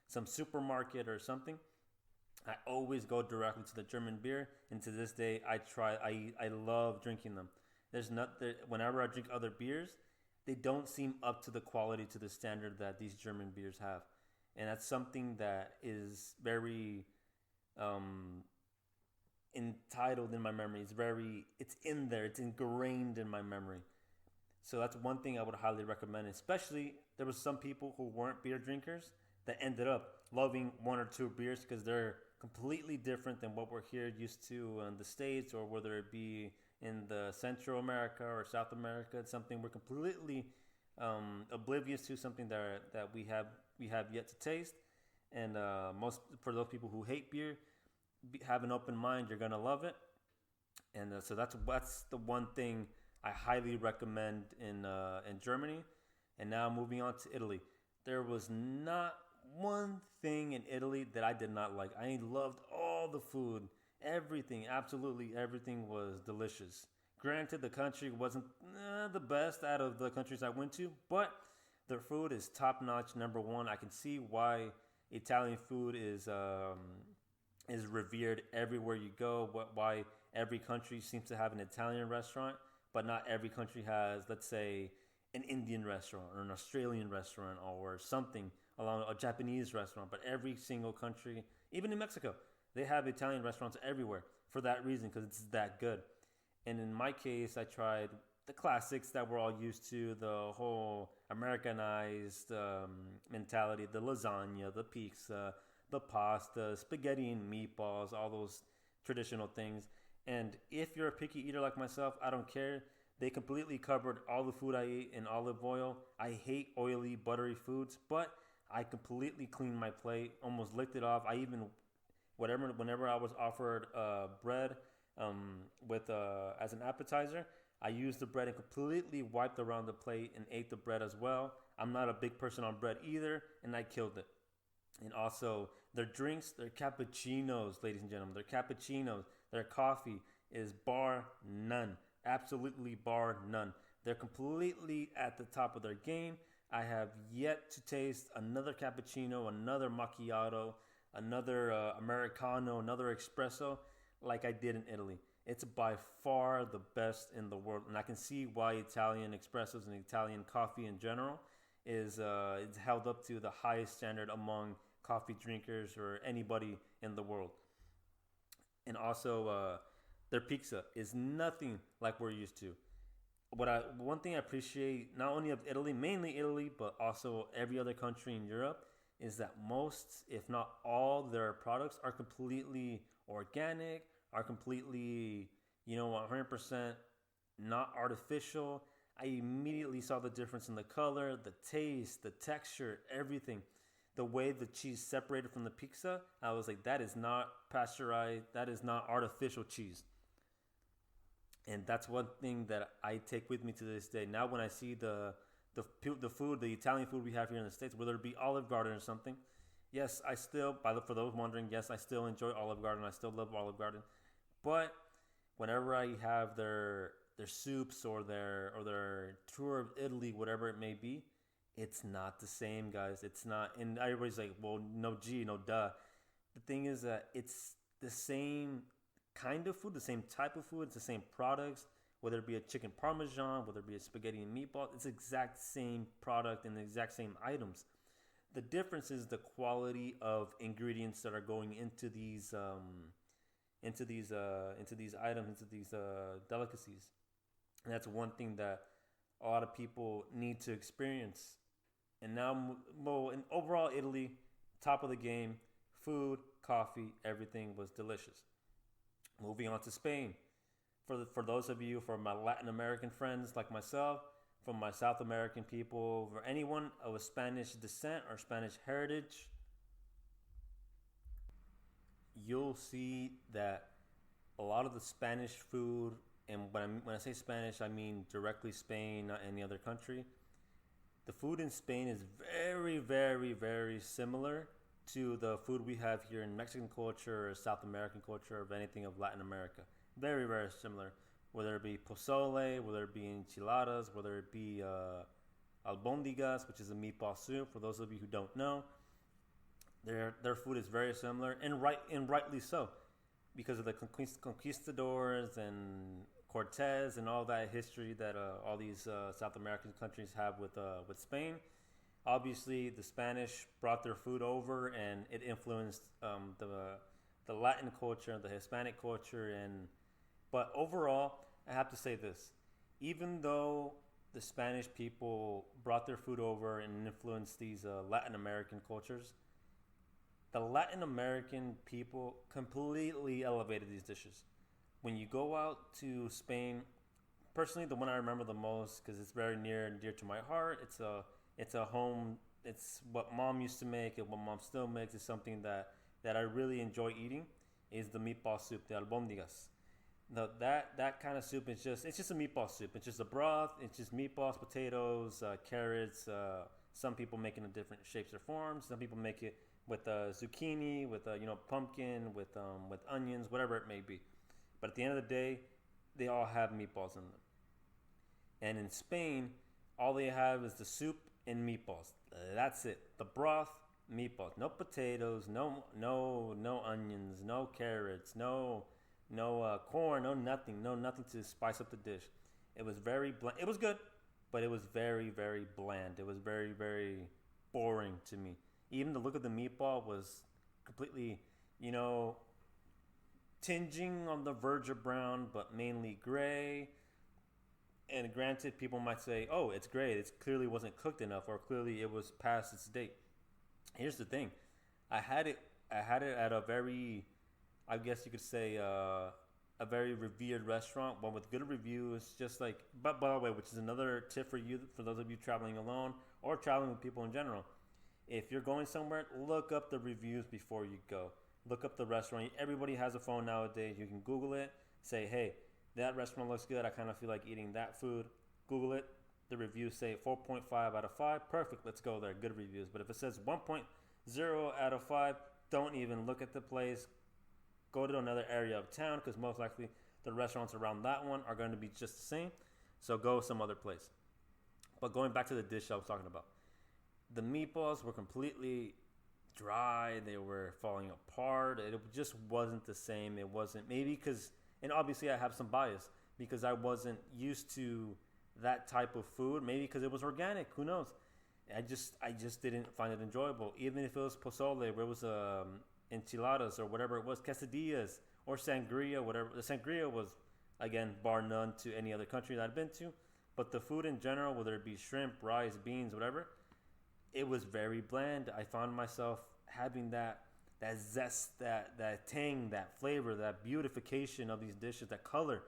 A: some supermarket or something, I always go directly to the German beer. And to this day, I love drinking them. Whenever I drink other beers, they don't seem up to the quality, to the standard that these German beers have, and that's something that is very um, entitled in my memory. It's in there. It's ingrained in my memory. So that's one thing I would highly recommend. Especially there was some people who weren't beer drinkers that ended up loving one or two beers because they're completely different than what we're here used to in the States, or whether it be in the Central America or South America. It's something we're completely oblivious to, something that we have yet to taste. And most for those people who hate beer, have an open mind. You're gonna love it. And so that's the one thing I highly recommend in Germany. And now moving on to Italy, there was not one thing in Italy that I did not like. I loved all the food, everything, absolutely everything was delicious. Granted, the country wasn't the best out of the countries I went to, but their food is top notch, number one. I can see why Italian food is revered everywhere you go. Why every country seems to have an Italian restaurant, but not every country has, let's say, an Indian restaurant or an Australian restaurant or something along a Japanese restaurant. But every single country, even in Mexico, they have Italian restaurants everywhere for that reason, because it's that good. And in my case, I tried the classics that we're all used to, the whole Americanized mentality, the lasagna, the pizza, the pasta, spaghetti and meatballs, all those traditional things. And if you're a picky eater like myself, I don't care. They completely covered all the food I ate in olive oil. I hate oily, buttery foods, but I completely cleaned my plate, almost licked it off. I even, whenever I was offered bread with as an appetizer, I used the bread and completely wiped around the plate and ate the bread as well. I'm not a big person on bread either, and I killed it. And also, their drinks, their cappuccinos, ladies and gentlemen, their cappuccinos, their coffee is bar none. Absolutely bar none. They're completely at the top of their game. I have yet to taste another cappuccino, another macchiato, another Americano, another espresso like I did in Italy. It's by far the best in the world, and I can see why Italian espressos and Italian coffee in general is held up to the highest standard among coffee drinkers or anybody in the world. And also, their pizza is nothing like we're used to. One thing I appreciate not only of Italy, mainly Italy, but also every other country in Europe, is that most, if not all, their products are completely organic, are completely, 100% not artificial. I immediately saw the difference in the color, the taste, the texture, everything. The way the cheese separated from the pizza, I was like, that is not pasteurized, that is not artificial cheese. And that's one thing that I take with me to this day. Now, when I see the food, the Italian food we have here in the States, whether it be Olive Garden or something, yes, I still, for those wondering, yes, I still enjoy Olive Garden. I still love Olive Garden. But whenever I have their soups or their tour of Italy, whatever it may be, it's not the same, guys. It's not. And everybody's like, well, no, gee, no, duh. The thing is that it's the same kind of food, the same type of food, it's the same products, whether it be a chicken parmesan, whether it be a spaghetti and meatball, it's the exact same product and the exact same items. The difference is the quality of ingredients that are going into these items, into these delicacies. And that's one thing that a lot of people need to experience. And now, well, in overall Italy, top of the game, food, coffee, everything was delicious. Moving on to Spain. For those of you, for my Latin American friends like myself, from my South American people, for anyone of a Spanish descent or Spanish heritage, you'll see that a lot of the Spanish food, and when I say Spanish, I mean directly Spain, not any other country. The food in Spain is very, very, very similar to the food we have here in Mexican culture or South American culture or anything of Latin America. Very, very similar. Whether it be pozole, whether it be enchiladas, whether it be albondigas, which is a meatball soup. For those of you who don't know, their food is very similar, and rightly so. because of the conquistadors and Cortez and all that history that all these South American countries have with Spain. Obviously, the Spanish brought their food over, and it influenced the Latin culture, the Hispanic culture, and but overall, I have to say this: even though the Spanish people brought their food over and influenced these Latin American cultures, the Latin American people completely elevated these dishes. When you go out to Spain, personally, the one I remember the most because it's very near and dear to my heart. It's a home. It's what mom used to make and what mom still makes. Is something that I really enjoy eating. Is the meatball soup, the albondigas. That kind of soup is just it's just a meatball soup. It's just a broth. It's just meatballs, potatoes, carrots. Some people make it in different shapes or forms. Some people make it with zucchini, with pumpkin, with onions, whatever it may be. But at the end of the day, they all have meatballs in them. And in Spain, all they have is the soup and meatballs. That's it. The broth, meatballs. No potatoes. No onions. No carrots. No corn. No nothing. No nothing to spice up the dish. It was very bland. It was good, but it was very very bland. It was very very boring to me. Even the look of the meatball was completely, you know, tinging on the verge of brown, but mainly gray. And granted, people might say, "Oh, it's gray. It clearly wasn't cooked enough, or clearly it was past its date." Here's the thing: I had it. I had it at a very, I guess you could say, a very revered restaurant, one with good reviews. Just like, but by the way, which is another tip for you, for those of you traveling alone or traveling with people in general. If you're going somewhere, look up the reviews before you go. Look up the restaurant. Everybody has a phone nowadays. You can Google it. Say, hey, that restaurant looks good. I kind of feel like eating that food. Google it. The reviews say 4.5 out of 5. Perfect. Let's go there. Good reviews. But if it says 1.0 out of 5, don't even look at the place. Go to another area of town because most likely the restaurants around that one are going to be just the same. So go some other place. But going back to the dish I was talking about, the meatballs were completely dry. They were falling apart. It just wasn't the same. It wasn't, maybe because, and obviously I have some bias because I wasn't used to that type of food. Maybe because it was organic. Who knows? I just didn't find it enjoyable. Even if it was pozole, where it was enchiladas or whatever it was, quesadillas or sangria, whatever. The sangria was, again, bar none to any other country that I've been to. But the food in general, whether it be shrimp, rice, beans, whatever, it was very bland. I found myself having that zest, that tang, that flavor, that beautification of these dishes, that color.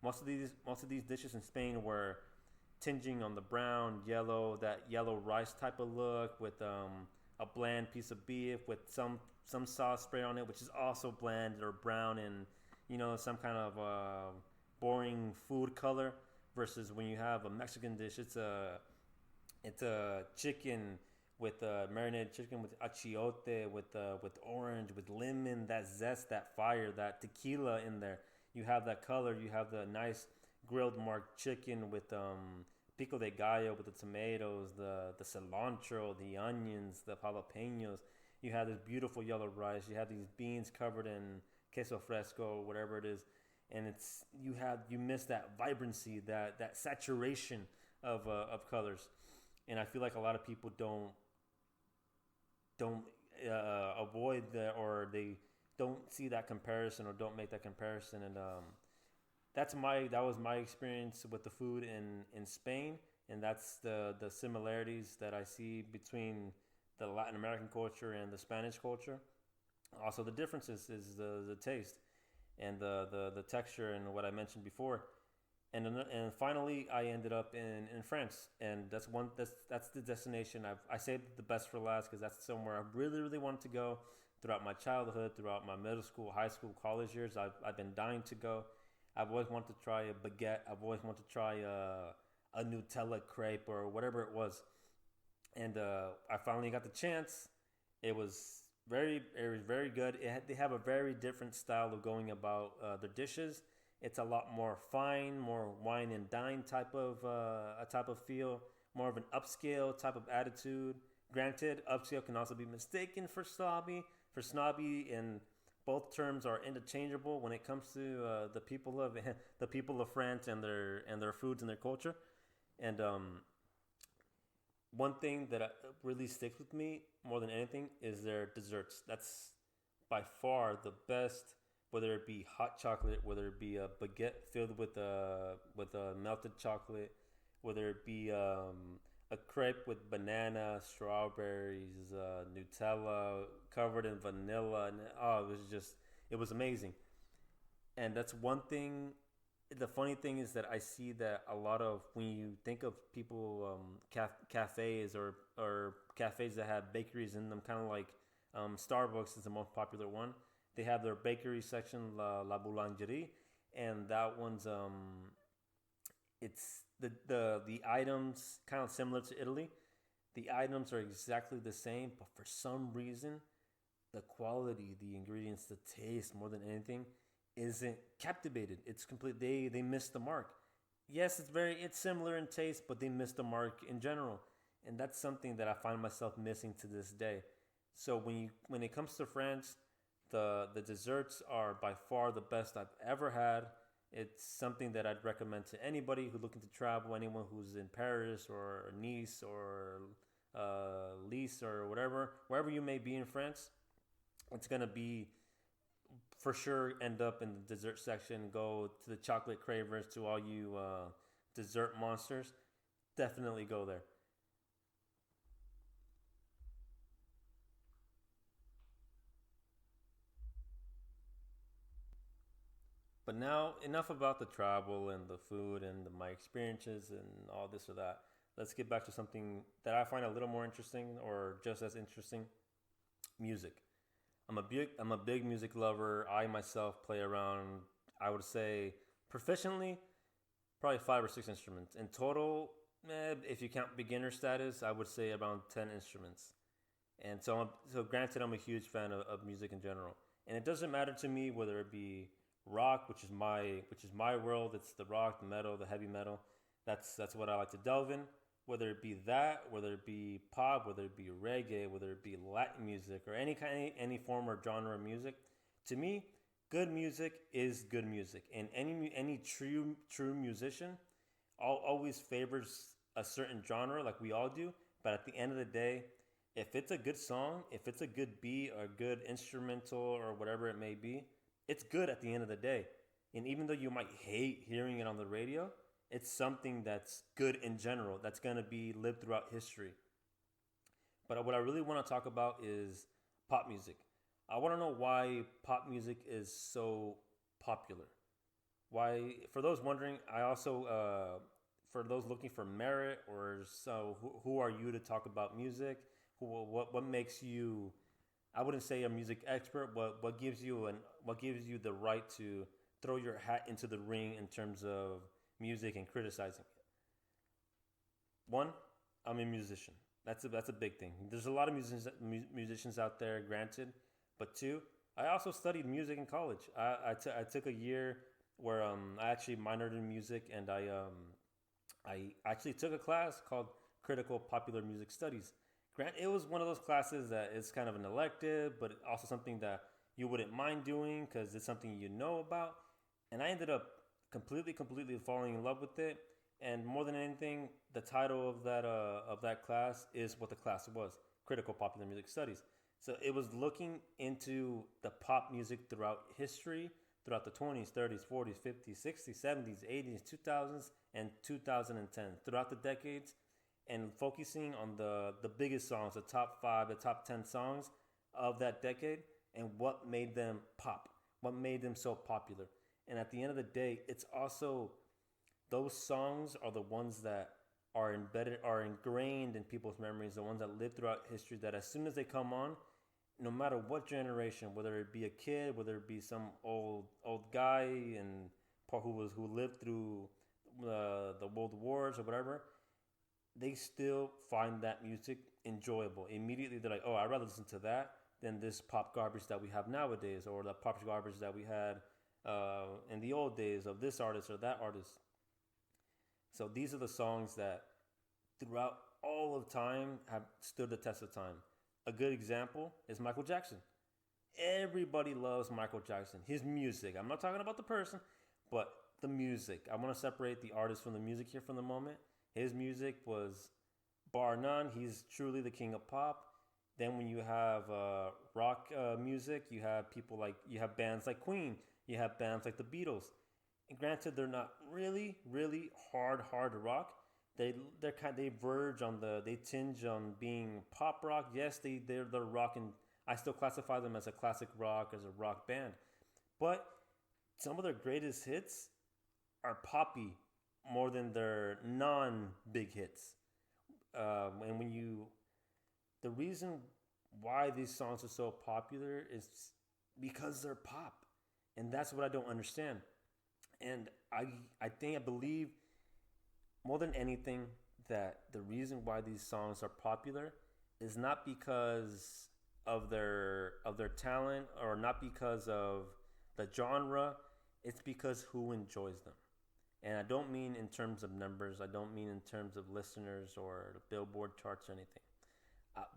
A: Most of these dishes in Spain were tinging on the brown, yellow, that yellow rice type of look with a bland piece of beef with some sauce spray on it, which is also bland or brown and some kind of boring food color. Versus when you have a Mexican dish, it's a chicken with marinated chicken with achiote, with orange, with lemon, that zest, that fire, that tequila in there. You have that color. You have the nice grilled marked chicken with pico de gallo, with the tomatoes, the cilantro, the onions, the jalapenos. You have this beautiful yellow rice. You have these beans covered in queso fresco, whatever it is, and you miss that vibrancy, that saturation of colors. And I feel like a lot of people don't avoid that, or they don't see that comparison or don't make that comparison. And that was my experience with the food in Spain, and that's the similarities that I see between the Latin American culture and the Spanish culture. Also, the differences is the taste and the texture and what I mentioned before. And finally, I ended up in France, and that's the destination I saved the best for last because that's somewhere I really really wanted to go throughout my childhood, throughout my middle school, high school, college years. I've been dying to go. I've always wanted to try a baguette. I've always wanted to try a Nutella crepe or whatever it was, and I finally got the chance. It was very good. They have a very different style of going about their dishes. It's a lot more fine, more wine and dine type of a type of feel, more of an upscale type of attitude. Granted, upscale can also be mistaken for snobby and both terms are interchangeable when it comes to the people of the people of France and their foods and their culture. And one thing that really sticks with me more than anything is their desserts. That's by far the best. Whether it be hot chocolate, whether it be a baguette filled with a melted chocolate, whether it be a crepe with banana, strawberries, Nutella covered in vanilla, and oh, it was amazing. And that's one thing. The funny thing is that I see that a lot of when you think of people cafes or cafes that have bakeries in them, kind of like Starbucks is the most popular one. They have their bakery section, La Boulangerie, and that one's it's the items kind of similar to Italy. The items are exactly the same, but for some reason, the quality, the ingredients, the taste, more than anything, isn't captivated. It's complete. They missed the mark. Yes, it's similar in taste, but they missed the mark in general, and that's something that I find myself missing to this day. So when it comes to France, the desserts are by far the best I've ever had. It's something that I'd recommend to anybody who's looking to travel, anyone who's in Paris or Nice or Nice or whatever, wherever you may be in France. It's gonna be for sure end up in the dessert section. Go to the chocolate cravers, to all you dessert monsters. Definitely go there. But now, enough about the travel and the food and my experiences and all this or that. Let's get back to something that I find a little more interesting or just as interesting: music. I'm a big music lover. I myself play around. I would say proficiently, probably 5 or 6 instruments in total. If you count beginner status, I would say around 10 instruments. And so granted, I'm a huge fan of music in general, and it doesn't matter to me whether it be rock, which is my world. It's the rock, the metal, the heavy metal. That's what I like to delve in. Whether it be that, whether it be pop, whether it be reggae, whether it be Latin music or any form or genre of music, to me, good music is good music, and any true musician always favors a certain genre, like we all do. But at the end of the day, if it's a good song, if it's a good beat or a good instrumental or whatever it may be, it's good at the end of the day. And even though you might hate hearing it on the radio, it's something that's good in general, that's going to be lived throughout history. But what I really want to talk about is pop music. I want to know why pop music is so popular. Why, for those wondering, I also, for those looking for merit, or so, who are you to talk about music? What makes you? I wouldn't say a music expert, but what gives you the right to throw your hat into the ring in terms of music and criticizing it? One, I'm a musician. That's a big thing. There's a lot of musicians out there, granted, but two, I also studied music in college. I took a year where I actually minored in music, and I actually took a class called Critical Popular Music Studies. Grant, it was one of those classes that is kind of an elective, but also something that you wouldn't mind doing because it's something you know about. And I ended up completely falling in love with it. And more than anything, the title of that class is what the class was: Critical Popular Music Studies. So it was looking into the pop music throughout history, throughout the 20s, 30s, 40s, 50s, 60s, 70s, 80s, 2000s, and 2010, throughout the decades, and focusing on the biggest songs, the top five, the top 10 songs of that decade, and what made them pop, what made them so popular. And at the end of the day, it's also those songs are the ones that are embedded, are ingrained in people's memories, the ones that live throughout history, that as soon as they come on, no matter what generation, whether it be a kid, whether it be some old guy and who lived through the world wars or whatever, they still find that music enjoyable. Immediately, they're like, "Oh, I'd rather listen to that than this pop garbage that we have nowadays, or the pop garbage that we had in the old days of this artist or that artist." So these are the songs that, throughout all of time, have stood the test of time. A good example is Michael Jackson. Everybody loves Michael Jackson. His music. I'm not talking about the person, but the music. I want to separate the artist from the music here for the moment. His music was bar none. He's truly the king of pop. Then when you have rock music, you have bands like Queen. You have bands like the Beatles. And granted, they're not really hard rock. They verge on they tinge on being pop rock. Yes, they're rock, and I still classify them as a classic rock, as a rock band. But some of their greatest hits are poppy more than their non big hits. And when you the reason why these songs are so popular is because they're pop, and that's what I don't understand. And I believe more than anything that the reason why these songs are popular is not because of their talent, or not because of the genre. It's because who enjoys them. And I don't mean in terms of numbers. I don't mean in terms of listeners or the Billboard charts or anything.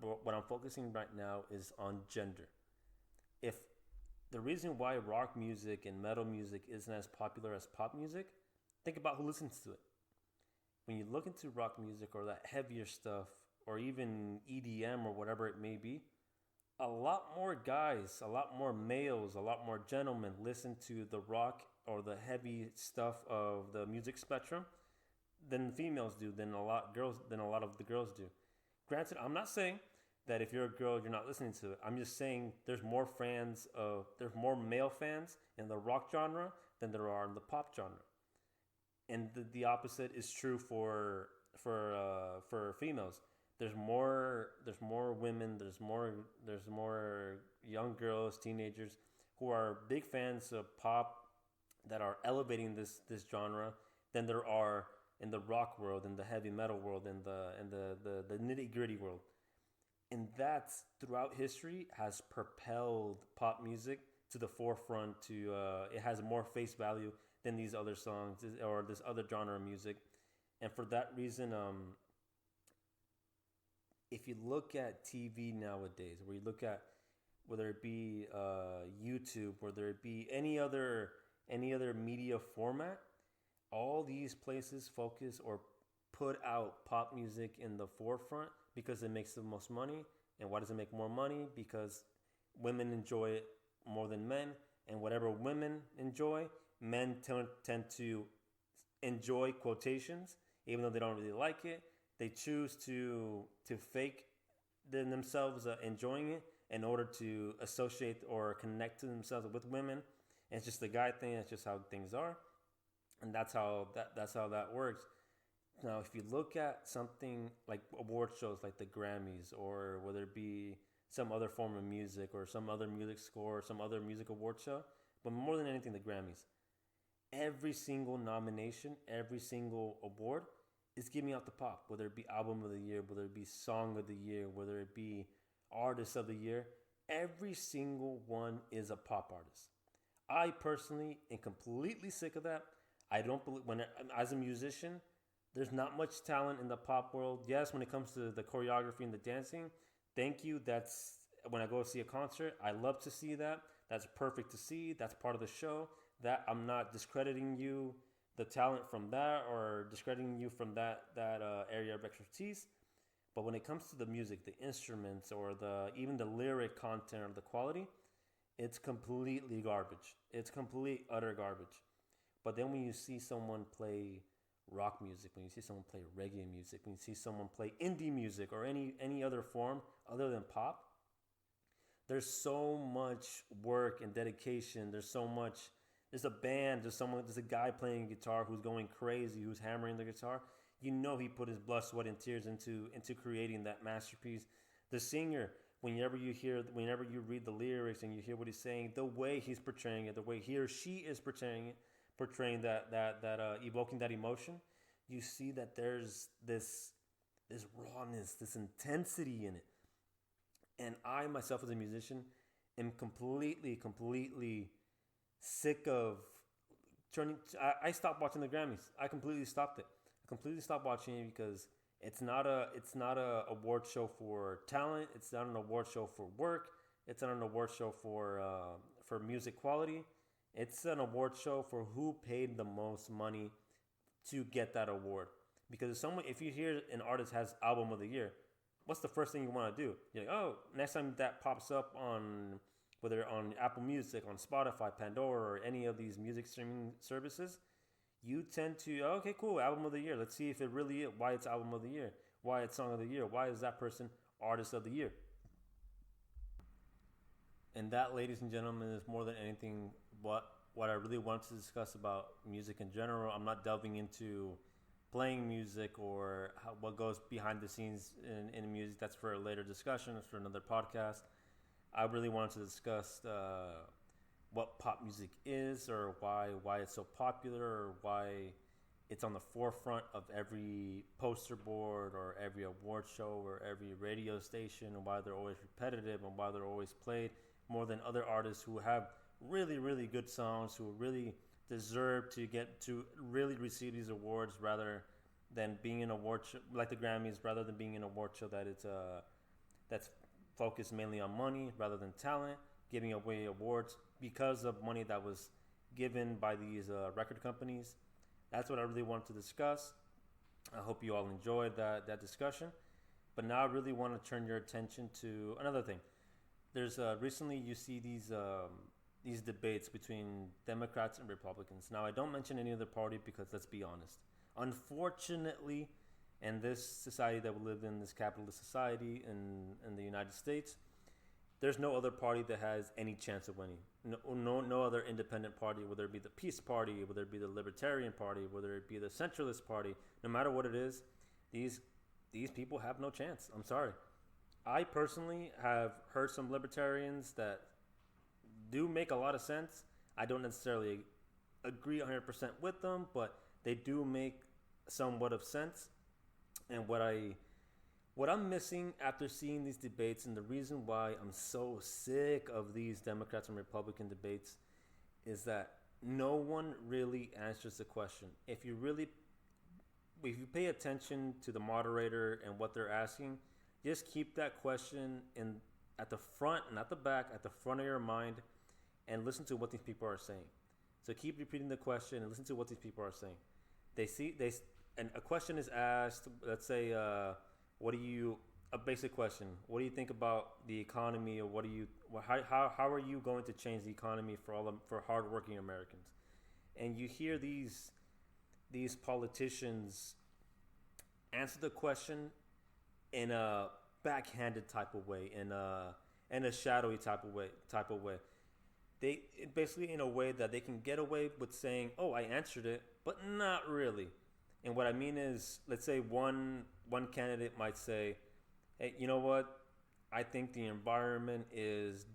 A: But what I'm focusing right now is on gender. If the reason why rock music and metal music isn't as popular as pop music, think about who listens to it. When you look into rock music or that heavier stuff, or even EDM or whatever it may be, a lot more guys, a lot more males, a lot more gentlemen listen to the rock or the heavy stuff of the music spectrum than females do, than a lot of the girls do. Granted, I'm not saying that if you're a girl you're not listening to it. I'm just saying there's more male fans in the rock genre than there are in the pop genre. And the opposite is true for females. There's more women, there's more young girls, teenagers who are big fans of pop, that are elevating this genre, than there are in the rock world, in the heavy metal world, in the nitty gritty world. And that throughout history has propelled pop music to the forefront. It has more face value than these other songs or this other genre of music. And for that reason, if you look at TV nowadays, where you look at whether it be YouTube, whether it be any other media format, all these places focus or put out pop music in the forefront because it makes the most money. And why does it make more money? Because women enjoy it more than men, and whatever women enjoy, men tend to enjoy, quotations, even though they don't really like it. They choose to fake themselves enjoying it in order to associate or connect to themselves with women. And it's just a guy thing. It's just how things are, and that's how that works. Now, if you look at something like award shows like the Grammys, or whether it be some other form of music or some other music score, some other music award show, but more than anything, the Grammys, every single nomination, every single award is giving out the pop, whether it be album of the year, whether it be song of the year, whether it be artist of the year. Every single one is a pop artist. I personally am completely sick of that. I don't believe as a musician, there's not much talent in the pop world. Yes, when it comes to the choreography and the dancing, thank you. That's when I go see a concert. I love to see that. That's perfect to see. That's part of the show. That I'm not discrediting you, the talent from that, or discrediting you from that area of expertise. But when it comes to the music, the instruments, or the even the lyric content or the quality, it's completely garbage. It's complete utter garbage. But then when you see someone play rock music, when you see someone play reggae music, when you see someone play indie music or any other form other than pop, there's so much work and dedication. There's a band, there's a guy playing guitar who's going crazy, who's hammering the guitar. You know he put his blood, sweat, and tears into creating that masterpiece. The singer, whenever you read the lyrics and you hear what he's saying, the way he's portraying it, the way he or she is portraying evoking that emotion, you see that there's this rawness, this intensity in it. And I myself as a musician am completely sick of turning. I stopped watching the Grammys. I completely stopped it. I completely stopped watching it because it's not a award show for talent. It's not an award show for work. It's not an award show for music quality. It's an award show for who paid the most money to get that award. Because if you hear an artist has album of the year, what's the first thing you want to do? You're like, oh, next time that pops up on whether on Apple Music, on Spotify, Pandora, or any of these music streaming services, you tend to, oh, okay, cool, album of the year. Let's see if it really is, why it's album of the year, why it's song of the year, why is that person artist of the year. And that, ladies and gentlemen, is more than anything what I really want to discuss about music in general. I'm not delving into playing music or what goes behind the scenes in music. That's for a later discussion. It's for another podcast. I really wanted to discuss what pop music is, or why it's so popular, or why it's on the forefront of every poster board or every award show or every radio station, and why they're always repetitive and why they're always played more than other artists who have really, really good songs, who really deserve to get to really receive these awards, rather than being an award show like the Grammys, rather than being an award show that's focused mainly on money rather than talent, giving away awards because of money that was given by these record companies. That's what I really wanted to discuss. I hope you all enjoyed that discussion. But now I really want to turn your attention to another thing. There's recently you see these debates between Democrats and Republicans. Now I don't mention any other party because let's be honest. Unfortunately, in this society that we live in, this capitalist society in the United States, there's no other party that has any chance of winning. No other independent party, whether it be the Peace Party, whether it be the Libertarian Party, whether it be the Centralist Party, no matter what it is, these people have no chance. I'm sorry. I personally have heard some libertarians that do make a lot of sense. I don't necessarily agree 100% with them, but they do make somewhat of sense. And what I'm missing after seeing these debates, and the reason why I'm so sick of these Democrats and Republican debates, is that no one really answers the question. If you pay attention to the moderator and what they're asking, just keep that question at the front, not the back, at the front of your mind, and listen to what these people are saying. So keep repeating the question and listen to what these people are saying. And a question is asked. Let's say, a basic question. What do you think about the economy, or how are you going to change the economy for hardworking Americans? And you hear these politicians answer the question in a backhanded type of way, in a shadowy type of way. They basically, in a way that they can get away with saying, "Oh, I answered it," but not really. And what I mean is, let's say one candidate might say, "Hey, you know what? I think the environment is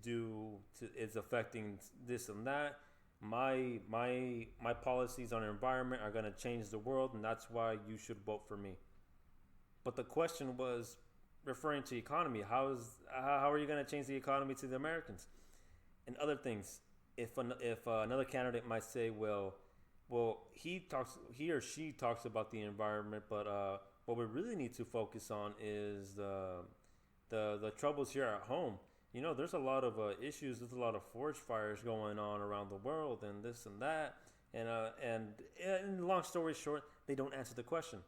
A: affecting this and that. My policies on environment are going to change the world, and that's why you should vote for me." But the question was referring to economy. How are you going to change the economy to the Americans? And other things. If another candidate might say, well, he or she talks about the environment, but what we really need to focus on is the troubles here at home. You know, there's a lot of issues. There's a lot of forest fires going on around the world, and this and that. And long story short, they don't answer the question.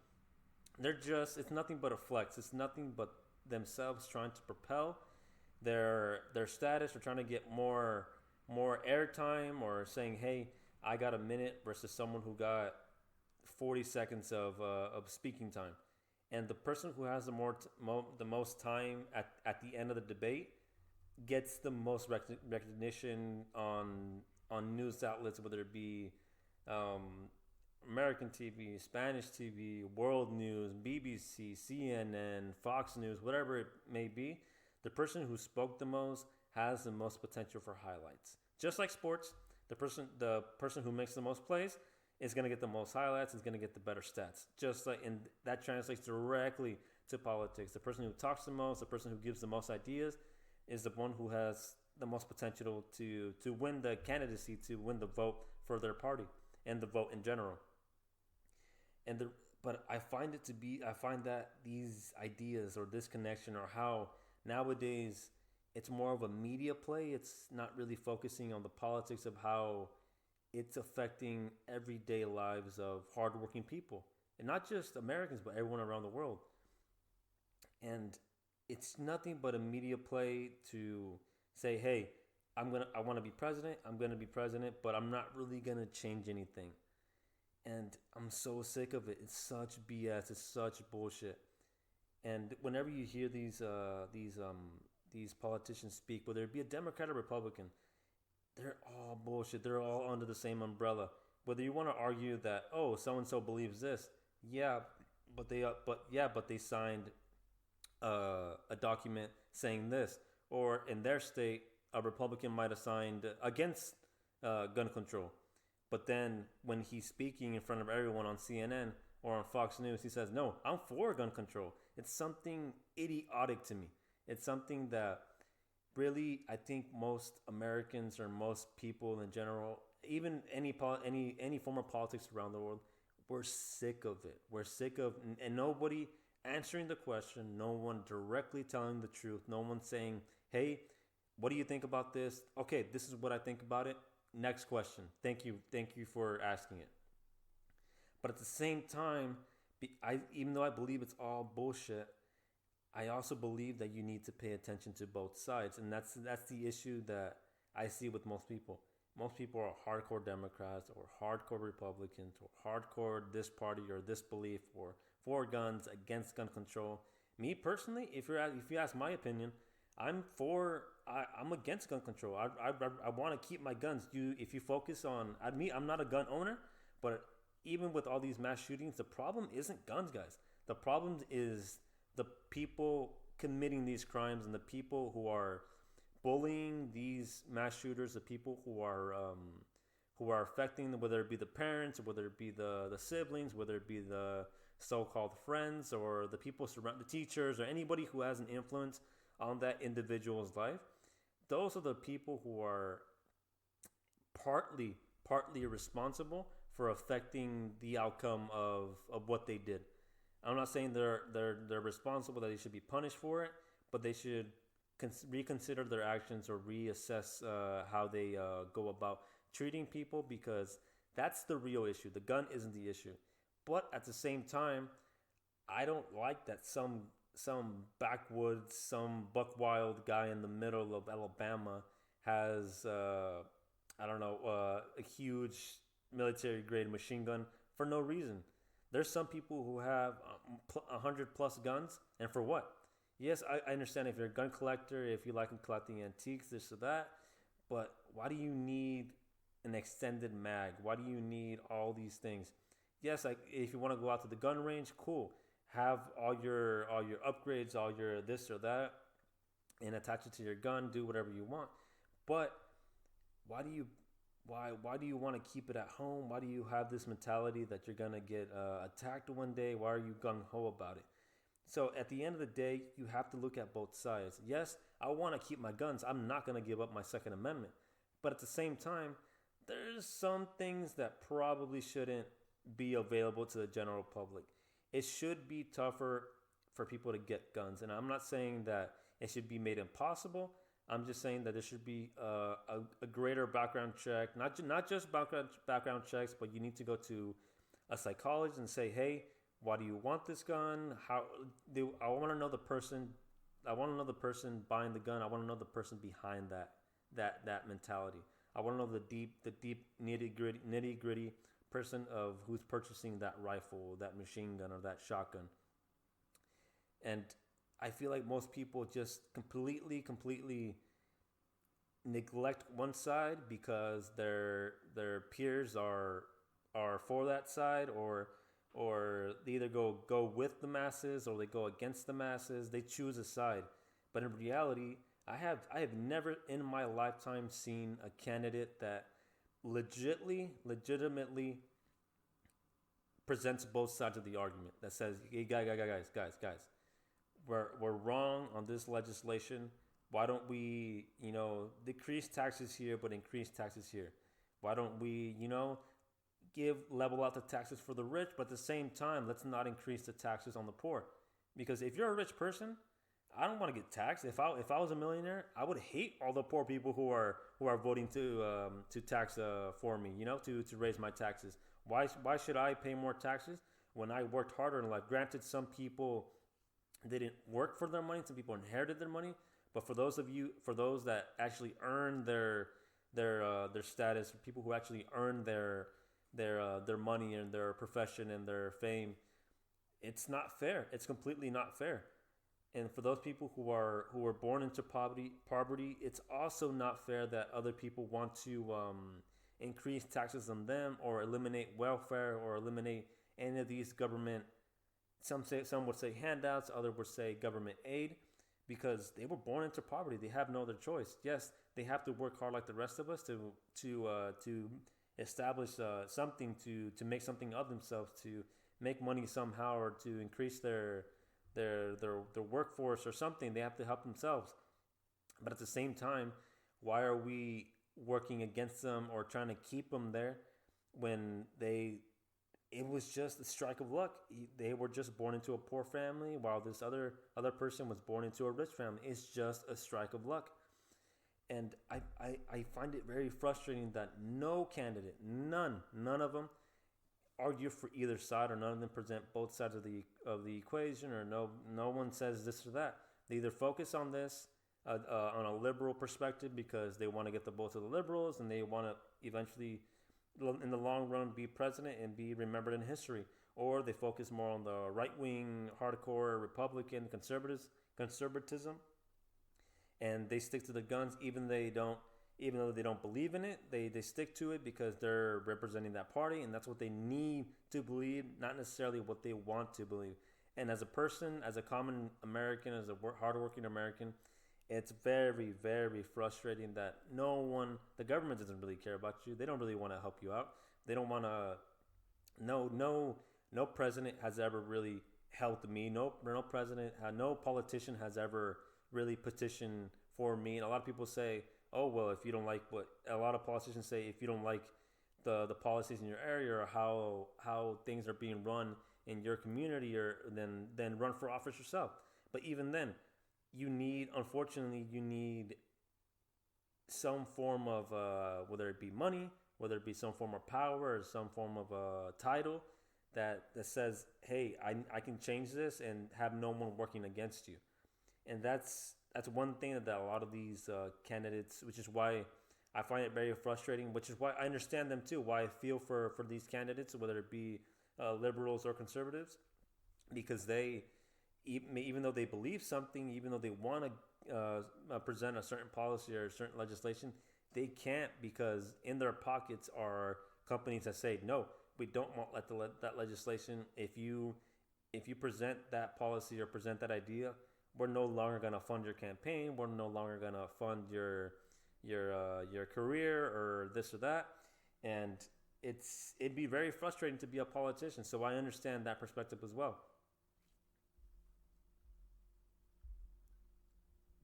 A: It's nothing but a flex. It's nothing but themselves trying to propel their status, or trying to get more airtime, or saying, "Hey, I got a minute," versus someone who got 40 seconds of speaking time. And the person who has the most time at the end of the debate gets the most recognition on news outlets, whether it be American TV, Spanish TV, World News, BBC, CNN, Fox News, whatever it may be. The person who spoke the most has the most potential for highlights. Just like sports, the person who makes the most plays is going to get the most highlights, is going to get the better stats. And that translates directly to politics. The person who talks the most, the person who gives the most ideas, is the one who has the most potential to win the candidacy, to win the vote for their party and the vote in general. But I find that these ideas, or this connection, or how nowadays it's more of a media play. It's not really focusing on the politics of how it's affecting everyday lives of hardworking people, and not just Americans, but everyone around the world. And it's nothing but a media play to say, "Hey, I want to be president. I'm gonna be president, but I'm not really gonna change anything." And I'm so sick of it. It's such BS. It's such bullshit. And whenever you hear these politicians speak, whether it be a Democrat or Republican, they're all bullshit. They're all under the same umbrella. Whether you want to argue that, oh, so and so believes this, yeah, but they signed a document saying this, or in their state, a Republican might have signed against gun control. But then when he's speaking in front of everyone on CNN or on Fox News, he says, "No, I'm for gun control." It's something idiotic to me. It's something that really I think most Americans or most people in general, even any form of politics around the world, we're sick of it. We're sick of and nobody answering the question, no one directly telling the truth, no one saying, "Hey, what do you think about this?" "Okay, this is what I think about it. Next question. Thank you for asking it." But at the same time, even though I believe it's all bullshit, I also believe that you need to pay attention to both sides, and that's the issue that I see with most people. Most people are hardcore Democrats or hardcore Republicans or hardcore this party or this belief or for guns against gun control. Me personally, if you ask my opinion, I'm against gun control. I want to keep my guns. If you focus on me, I'm not a gun owner, but even with all these mass shootings, the problem isn't guns, guys. The problem is the people committing these crimes and the people who are bullying these mass shooters, the people who are affecting them, whether it be the parents, or whether it be the siblings, whether it be the so-called friends, or the people surround the teachers, or anybody who has an influence on that individual's life. Those are the people who are partly responsible for affecting the outcome of what they did. I'm not saying they're responsible, that they should be punished for it, but they should reconsider their actions or reassess how they go about treating people, because that's the real issue. The gun isn't the issue. But at the same time, I don't like that some backwoods, some buck wild guy in the middle of Alabama has I don't know a huge military grade machine gun for no reason. There's some people who have 100 plus guns, and for what? Yes, I understand if you're a gun collector, if you like collecting antiques, this or that, but why do you need an extended mag? Why do you need all these things? Yes, like if you want to go out to the gun range, cool. Have all your upgrades, all your this or that, and attach it to your gun. Do whatever you want, but why do you why do you want to keep it at home? Why do you have this mentality that you're gonna get attacked one day? Why are you gung ho about it? So at the end of the day, you have to look at both sides. Yes, I want to keep my guns. I'm not gonna give up my Second Amendment, but at the same time, there's some things that probably shouldn't be available to the general public. It should be tougher for people to get guns, and I'm not saying that it should be made impossible. I'm just saying that there should be a greater background check, not just background checks, but you need to go to a psychologist and say, "Hey, why do you want this gun? I want to know the person. I want to know the person buying the gun. I want to know the person behind that mentality. I want to know the deep nitty gritty person of who's purchasing that rifle, that machine gun, or that shotgun." And I feel like most people just completely neglect one side because their peers are for that side, or they either go with the masses or they go against the masses. They choose a side. But in reality, I have never in my lifetime seen a candidate that legitimately presents both sides of the argument, that says, "Hey, guys, we're wrong on this legislation. Why don't we, decrease taxes here but increase taxes here? Why don't we, level out the taxes for the rich, but at the same time, let's not increase the taxes on the poor?" Because if you're a rich person, I don't want to get taxed. If I was a millionaire, I would hate all the poor people who are voting to tax for me. To raise my taxes. Why should I pay more taxes when I worked harder in life? Granted, some people didn't work for their money. Some people inherited their money. But for those that actually earn their status, people who actually earn their money and their profession and their fame, it's not fair. It's completely not fair. And for those people who are born into poverty, it's also not fair that other people want to increase taxes on them or eliminate welfare or eliminate any of these government. Some would say handouts, others would say government aid, because they were born into poverty. They have no other choice. Yes, they have to work hard like the rest of us to establish something, to make something of themselves, to make money somehow, or to increase their workforce or something. They have to help themselves. But at the same time, why are we working against them or trying to keep them there when it was just a strike of luck? They were just born into a poor family, while this other person was born into a rich family. It's just a strike of luck. And I find it very frustrating that no candidate, none of them argue for either side, or none of them present both sides of the equation, or no one says this or that. They either focus on this on a liberal perspective because they want to get the votes of the liberals, and they want to eventually, in the long run, be president and be remembered in history, or they focus more on the right wing, hardcore Republican conservatism, and they stick to the guns even though they don't believe in it. They stick to it because they're representing that party, and that's what they need to believe, not necessarily what they want to believe. And as a person, as a common American, as a hardworking American, it's very, very frustrating that the government doesn't really care about you. They don't really want to help you out. They don't want to. No president has ever really helped me. No president, no politician has ever really petitioned for me. And a lot of people say, oh, well, if you don't like what a lot of politicians say, if you don't like the policies in your area, or how things are being run in your community, or then run for office yourself. But even then, unfortunately, you need some form of, whether it be money, whether it be some form of power, or some form of title that says, hey, I can change this and have no one working against you. And that's one thing that a lot of these candidates, which is why I find it very frustrating, which is why I understand them too, why I feel for these candidates, whether it be liberals or conservatives, because even though they believe something, even though they want to present a certain policy or a certain legislation, they can't, because in their pockets are companies that say, no, we don't want that legislation. If you present that policy or present that idea, we're no longer going to fund your campaign. We're no longer going to fund your career or this or that. And it'd be very frustrating to be a politician. So I understand that perspective as well.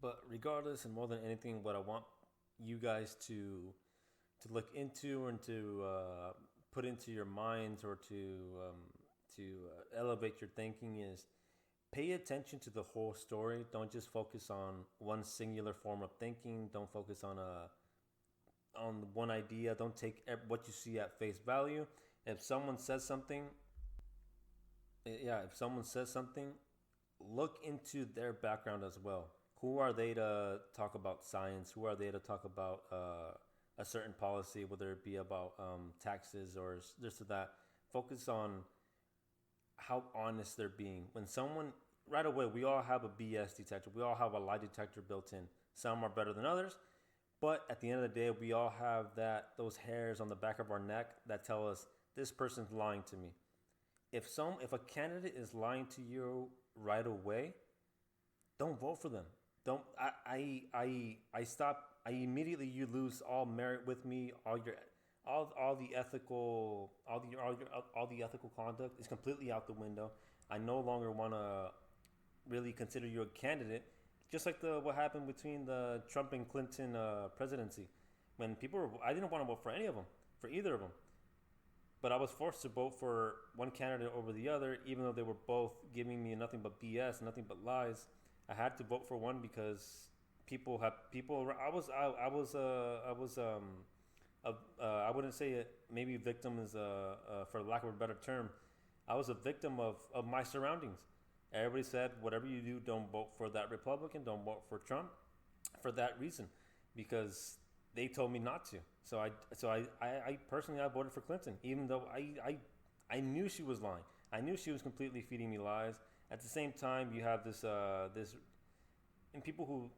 A: But regardless, and more than anything, what I want you guys to look into and to put into your minds, or to elevate your thinking, is pay attention to the whole story. Don't just focus on one singular form of thinking. Don't focus on one idea. Don't take what you see at face value. If someone says something, look into their background as well. Who are they to talk about science? Who are they to talk about a certain policy, whether it be about taxes or this or that? Focus on how honest they're being. When someone, right away, we all have a BS detector. We all have a lie detector built in. Some are better than others, but at the end of the day, we all have those hairs on the back of our neck that tell us this person's lying to me. If a candidate is lying to you right away, don't vote for them. Don't I immediately, you lose all merit with me. All the ethical conduct is completely out the window. I no longer want to really consider you a candidate. Just like what happened between the Trump and Clinton presidency, when I didn't want to vote for any of them, for either of them, but I was forced to vote for one candidate over the other, even though they were both giving me nothing but BS, nothing but lies. I had to vote for one because people have people. I was I wouldn't say it. Maybe victim is for lack of a better term. I was a victim of my surroundings. Everybody said, whatever you do, don't vote for that Republican, don't vote for Trump, for that reason, because they told me not to. So I personally I voted for Clinton, even though I knew she was lying. I knew she was completely feeding me lies. At the same time, you have this and people who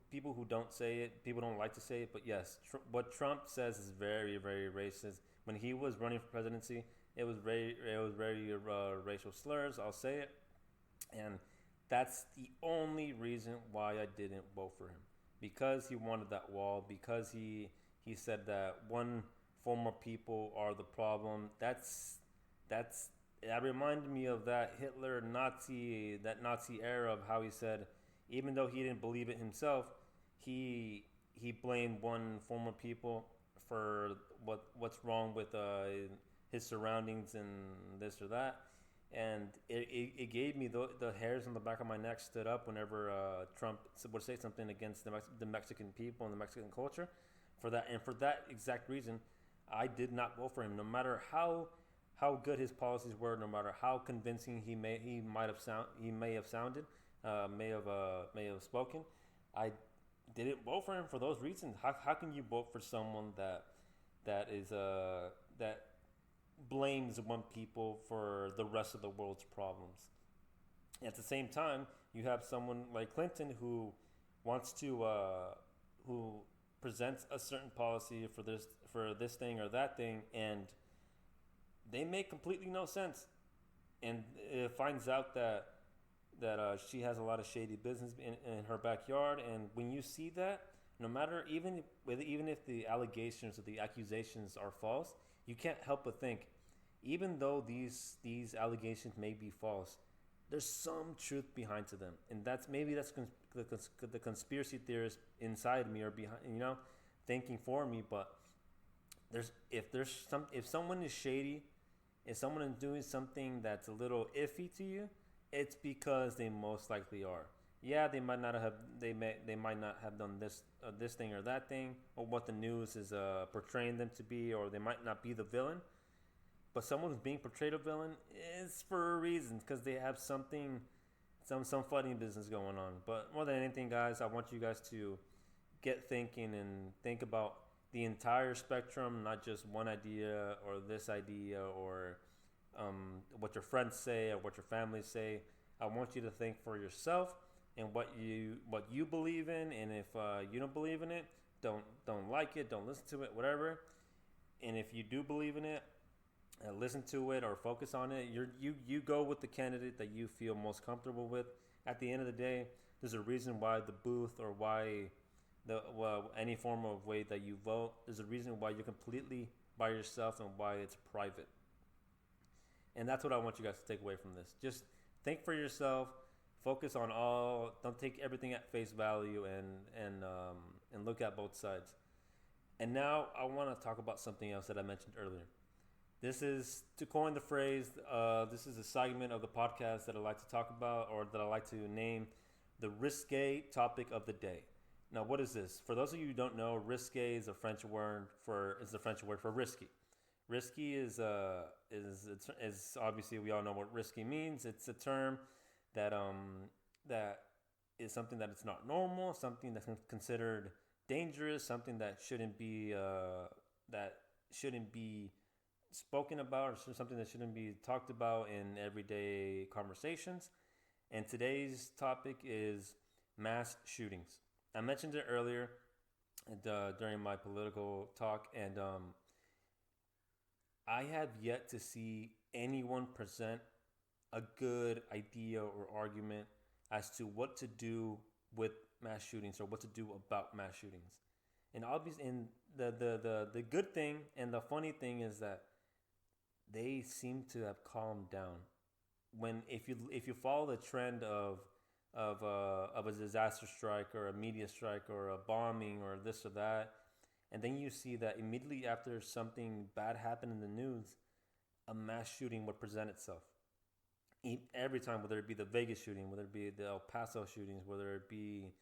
A: don't say it, people don't like to say it, but yes, what Trump says is very very racist. When he was running for presidency, it was very racial slurs. I'll say it, and that's the only reason why I didn't vote for him, because he wanted that wall, because he said that one form of people are the problem. That's that reminded me of that Hitler Nazi era of how he said, even though he didn't believe it himself, he blamed one form of people for what's wrong with his surroundings and this or that, and it gave me the hairs on the back of my neck stood up whenever Trump would say something against the Mexican people and the Mexican culture. For that exact reason, I did not vote for him, no matter how good his policies were, no matter how convincing he may have sounded, may have spoken. I didn't vote for him for those reasons. How can you vote for someone that blames one people for the rest of the world's problems? At the same time, you have someone like Clinton wants to who presents a certain policy for this thing or that thing, and they make completely no sense. And it finds out that she has a lot of shady business in her backyard. And when you see that, no matter even if the allegations or the accusations are false, you can't help but think, even though these allegations may be false, there's some truth behind to them, and that's the conspiracy theorist inside me or behind, thinking for me. But if someone is shady, if someone is doing something that's a little iffy to you, it's because they most likely are. Yeah, they might not have done this thing or that thing, or what the news is portraying them to be, or they might not be the villain. But someone who's being portrayed a villain is for a reason, because they have some funny business going on. But more than anything, guys, I want you guys to get thinking and think about the entire spectrum, not just one idea or this idea or what your friends say or what your family say. I want you to think for yourself and what you believe in, and if you don't believe in it, don't like it, don't listen to it, whatever. And if you do believe in it, listen to it or focus on it. You go with the candidate that you feel most comfortable with. At the end of the day, there's a reason why the booth or why any form of way that you vote. There's a reason why you're completely by yourself and why it's private. And that's what I want you guys to take away from this. Just think for yourself. Focus on all. Don't take everything at face value and look at both sides. And now I want to talk about something else that I mentioned earlier. This is, to coin the phrase, this is a segment of the podcast that I like to talk about, or that I like to name the risque topic of the day. Now, what is this? For those of you who don't know, risque is the French word for risky. Risky is obviously, we all know what risky means. It's a term that that is something that it's not normal, something that's considered dangerous, something that shouldn't be spoken about, or something that shouldn't be talked about in everyday conversations. And today's topic is mass shootings. I mentioned it earlier during my political talk, and I have yet to see anyone present a good idea or argument as to what to do with mass shootings or what to do about mass shootings. And obviously, and the good thing and the funny thing is that they seem to have calmed down. When if you follow the trend of a disaster strike or a media strike or a bombing or this or that, and then you see that immediately after something bad happened in the news, a mass shooting would present itself. every time, whether it be the Vegas shooting, whether it be the El Paso shootings, whether it be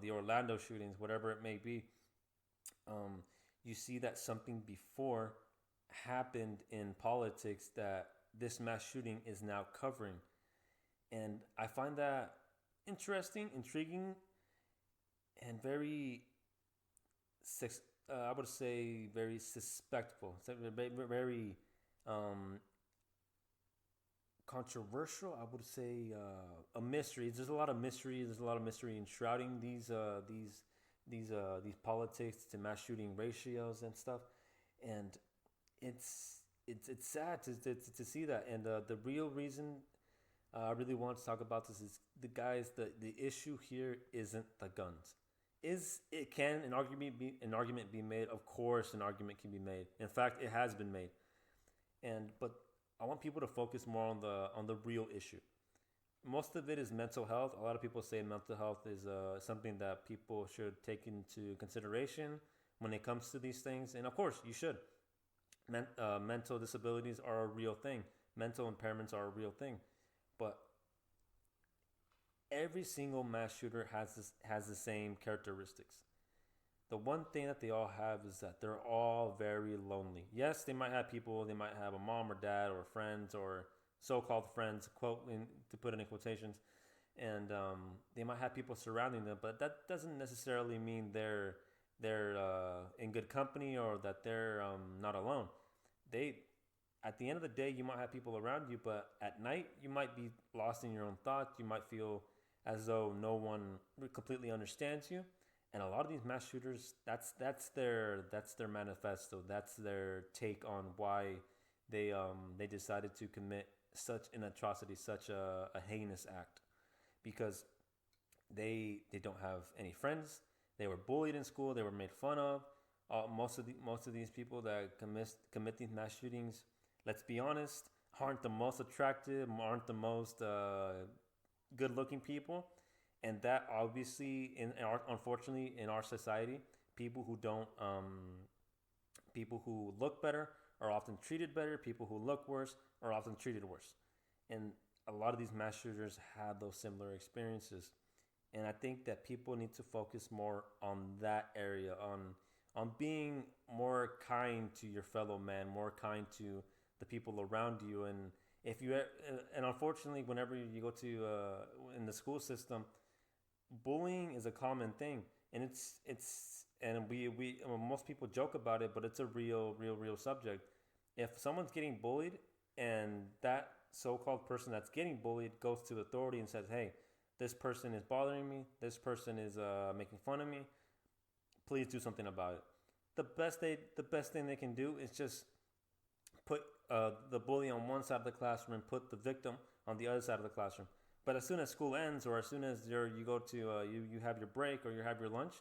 A: the Orlando shootings, whatever it may be, um, you see that something before happened in politics that this mass shooting is now covering. And I find that interesting, intriguing, and very, I would say, very suspectful. It's very um, controversial. I would say a mystery. There's a lot of mystery. There's a lot of mystery enshrouding these politics to mass shooting ratios and stuff, and it's sad to see that. And the real reason I really want to talk about this is the issue here isn't the guns. Is it can an argument be made? Of course, an argument can be made. In fact, it has been made. And but I want people to focus more on the real issue. Most of it is mental health. A lot of people say mental health is something that people should take into consideration when it comes to these things. And of course, you should. Mental disabilities are a real thing. Mental impairments are a real thing. But every single mass shooter has the same characteristics. The one thing that they all have is that they're all very lonely. Yes, they might have people. They might have a mom or dad or friends or so-called friends, to put it in quotations, and they might have people surrounding them. But that doesn't necessarily mean they're in good company or that they're not alone. They At the end of the day, you might have people around you, but at night you might be lost in your own thoughts. You might feel as though no one completely understands you. And a lot of these mass shooters, that's their manifesto. That's their take on why they decided to commit such an atrocity, such a heinous act, because they don't have any friends. They were bullied in school. They were made fun of. Most of these people that commit these mass shootings, let's be honest, aren't the most attractive, aren't the most good-looking people, and that obviously, unfortunately, in our society, people who don't, people who look better are often treated better. People who look worse are often treated worse, and a lot of these mass shooters have those similar experiences. And I think that people need to focus more on that area, on being more kind to your fellow man, more kind to the people around you. And if you and unfortunately, whenever you go to in the school system, bullying is a common thing, and it's and we well, most people joke about it, but it's a real subject. If someone's getting bullied and that so-called person that's getting bullied goes to the authority and says, "Hey, this person is bothering me. This person is making fun of me. Please do something about it." The best thing they can do is just put the bully on one side of the classroom and put the victim on the other side of the classroom. But as soon as school ends, or as soon as you go to you have your break or you have your lunch,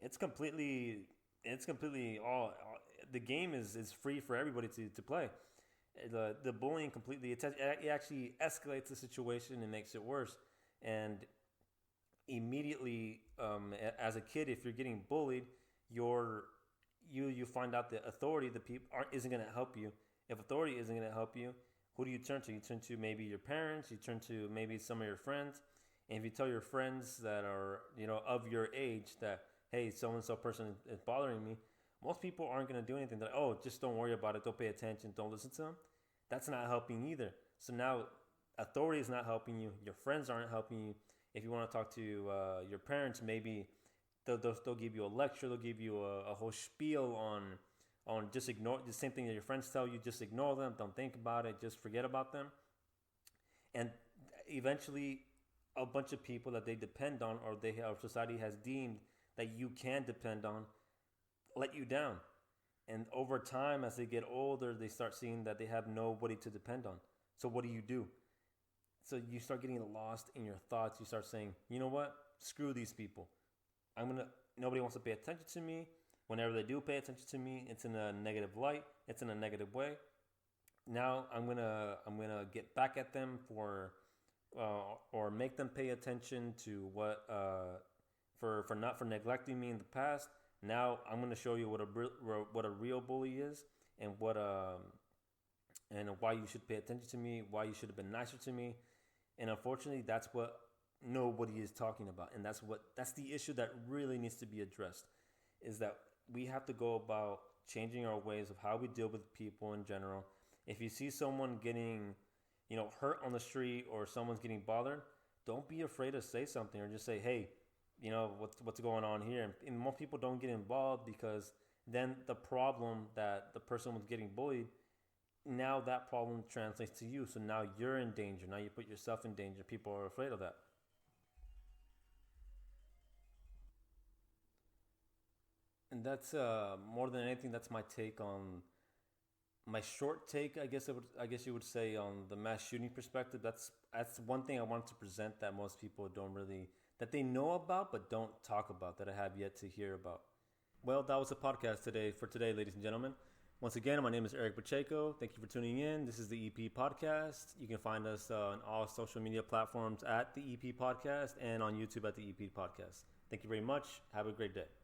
A: it's completely all the game is free for everybody to play. The bullying completely it actually escalates the situation and makes it worse. And immediately, as a kid, if you're getting bullied, you find out the authority, the people aren't isn't going to help you. If authority isn't going to help you, who do you turn to? You turn to maybe your parents. You turn to maybe some of your friends. And if you tell your friends that are of your age that, hey, so and so person is bothering me, most people aren't going to do anything. They're like, oh, just don't worry about it. Don't pay attention. Don't listen to them. That's not helping either. So now authority is not helping you. Your friends aren't helping you. If you want to talk to your parents, maybe they'll give you a lecture. They'll give you a whole spiel on just ignore the same thing that your friends tell you. Just ignore them. Don't think about it. Just forget about them. And eventually, a bunch of people that they depend on, or society has deemed that you can depend on, let you down. And over time, as they get older, they start seeing that they have nobody to depend on. So what do? So you start getting lost in your thoughts. You start saying, you know what? Screw these people. Nobody wants to pay attention to me. Whenever they do pay attention to me, it's in a negative light. It's in a negative way. Now I'm gonna get back at them or make them pay attention to what for neglecting me in the past. Now I'm gonna show you what a real bully is, and and why you should pay attention to me, why you should have been nicer to me. And unfortunately, that's what nobody is talking about. And that's the issue that really needs to be addressed, is that we have to go about changing our ways of how we deal with people in general. If you see someone getting, hurt on the street, or someone's getting bothered, don't be afraid to say something, or just say, hey, what's going on here. And more people don't get involved, because then the problem that the person was getting bullied, now that problem translates to you. So now you're in danger. Now you put yourself in danger. People are afraid of that. And that's more than anything, that's my take on my short take. I guess you would say, on the mass shooting perspective. That's one thing I wanted to present, that most people don't really, that they know about but don't talk about, that I have yet to hear about. Well, that was the podcast for today, ladies and gentlemen. Once again, my name is Eric Pacheco. Thank you for tuning in. This is the EP Podcast. You can find us on all social media platforms at the EP Podcast, and on YouTube at the EP Podcast. Thank you very much. Have a great day.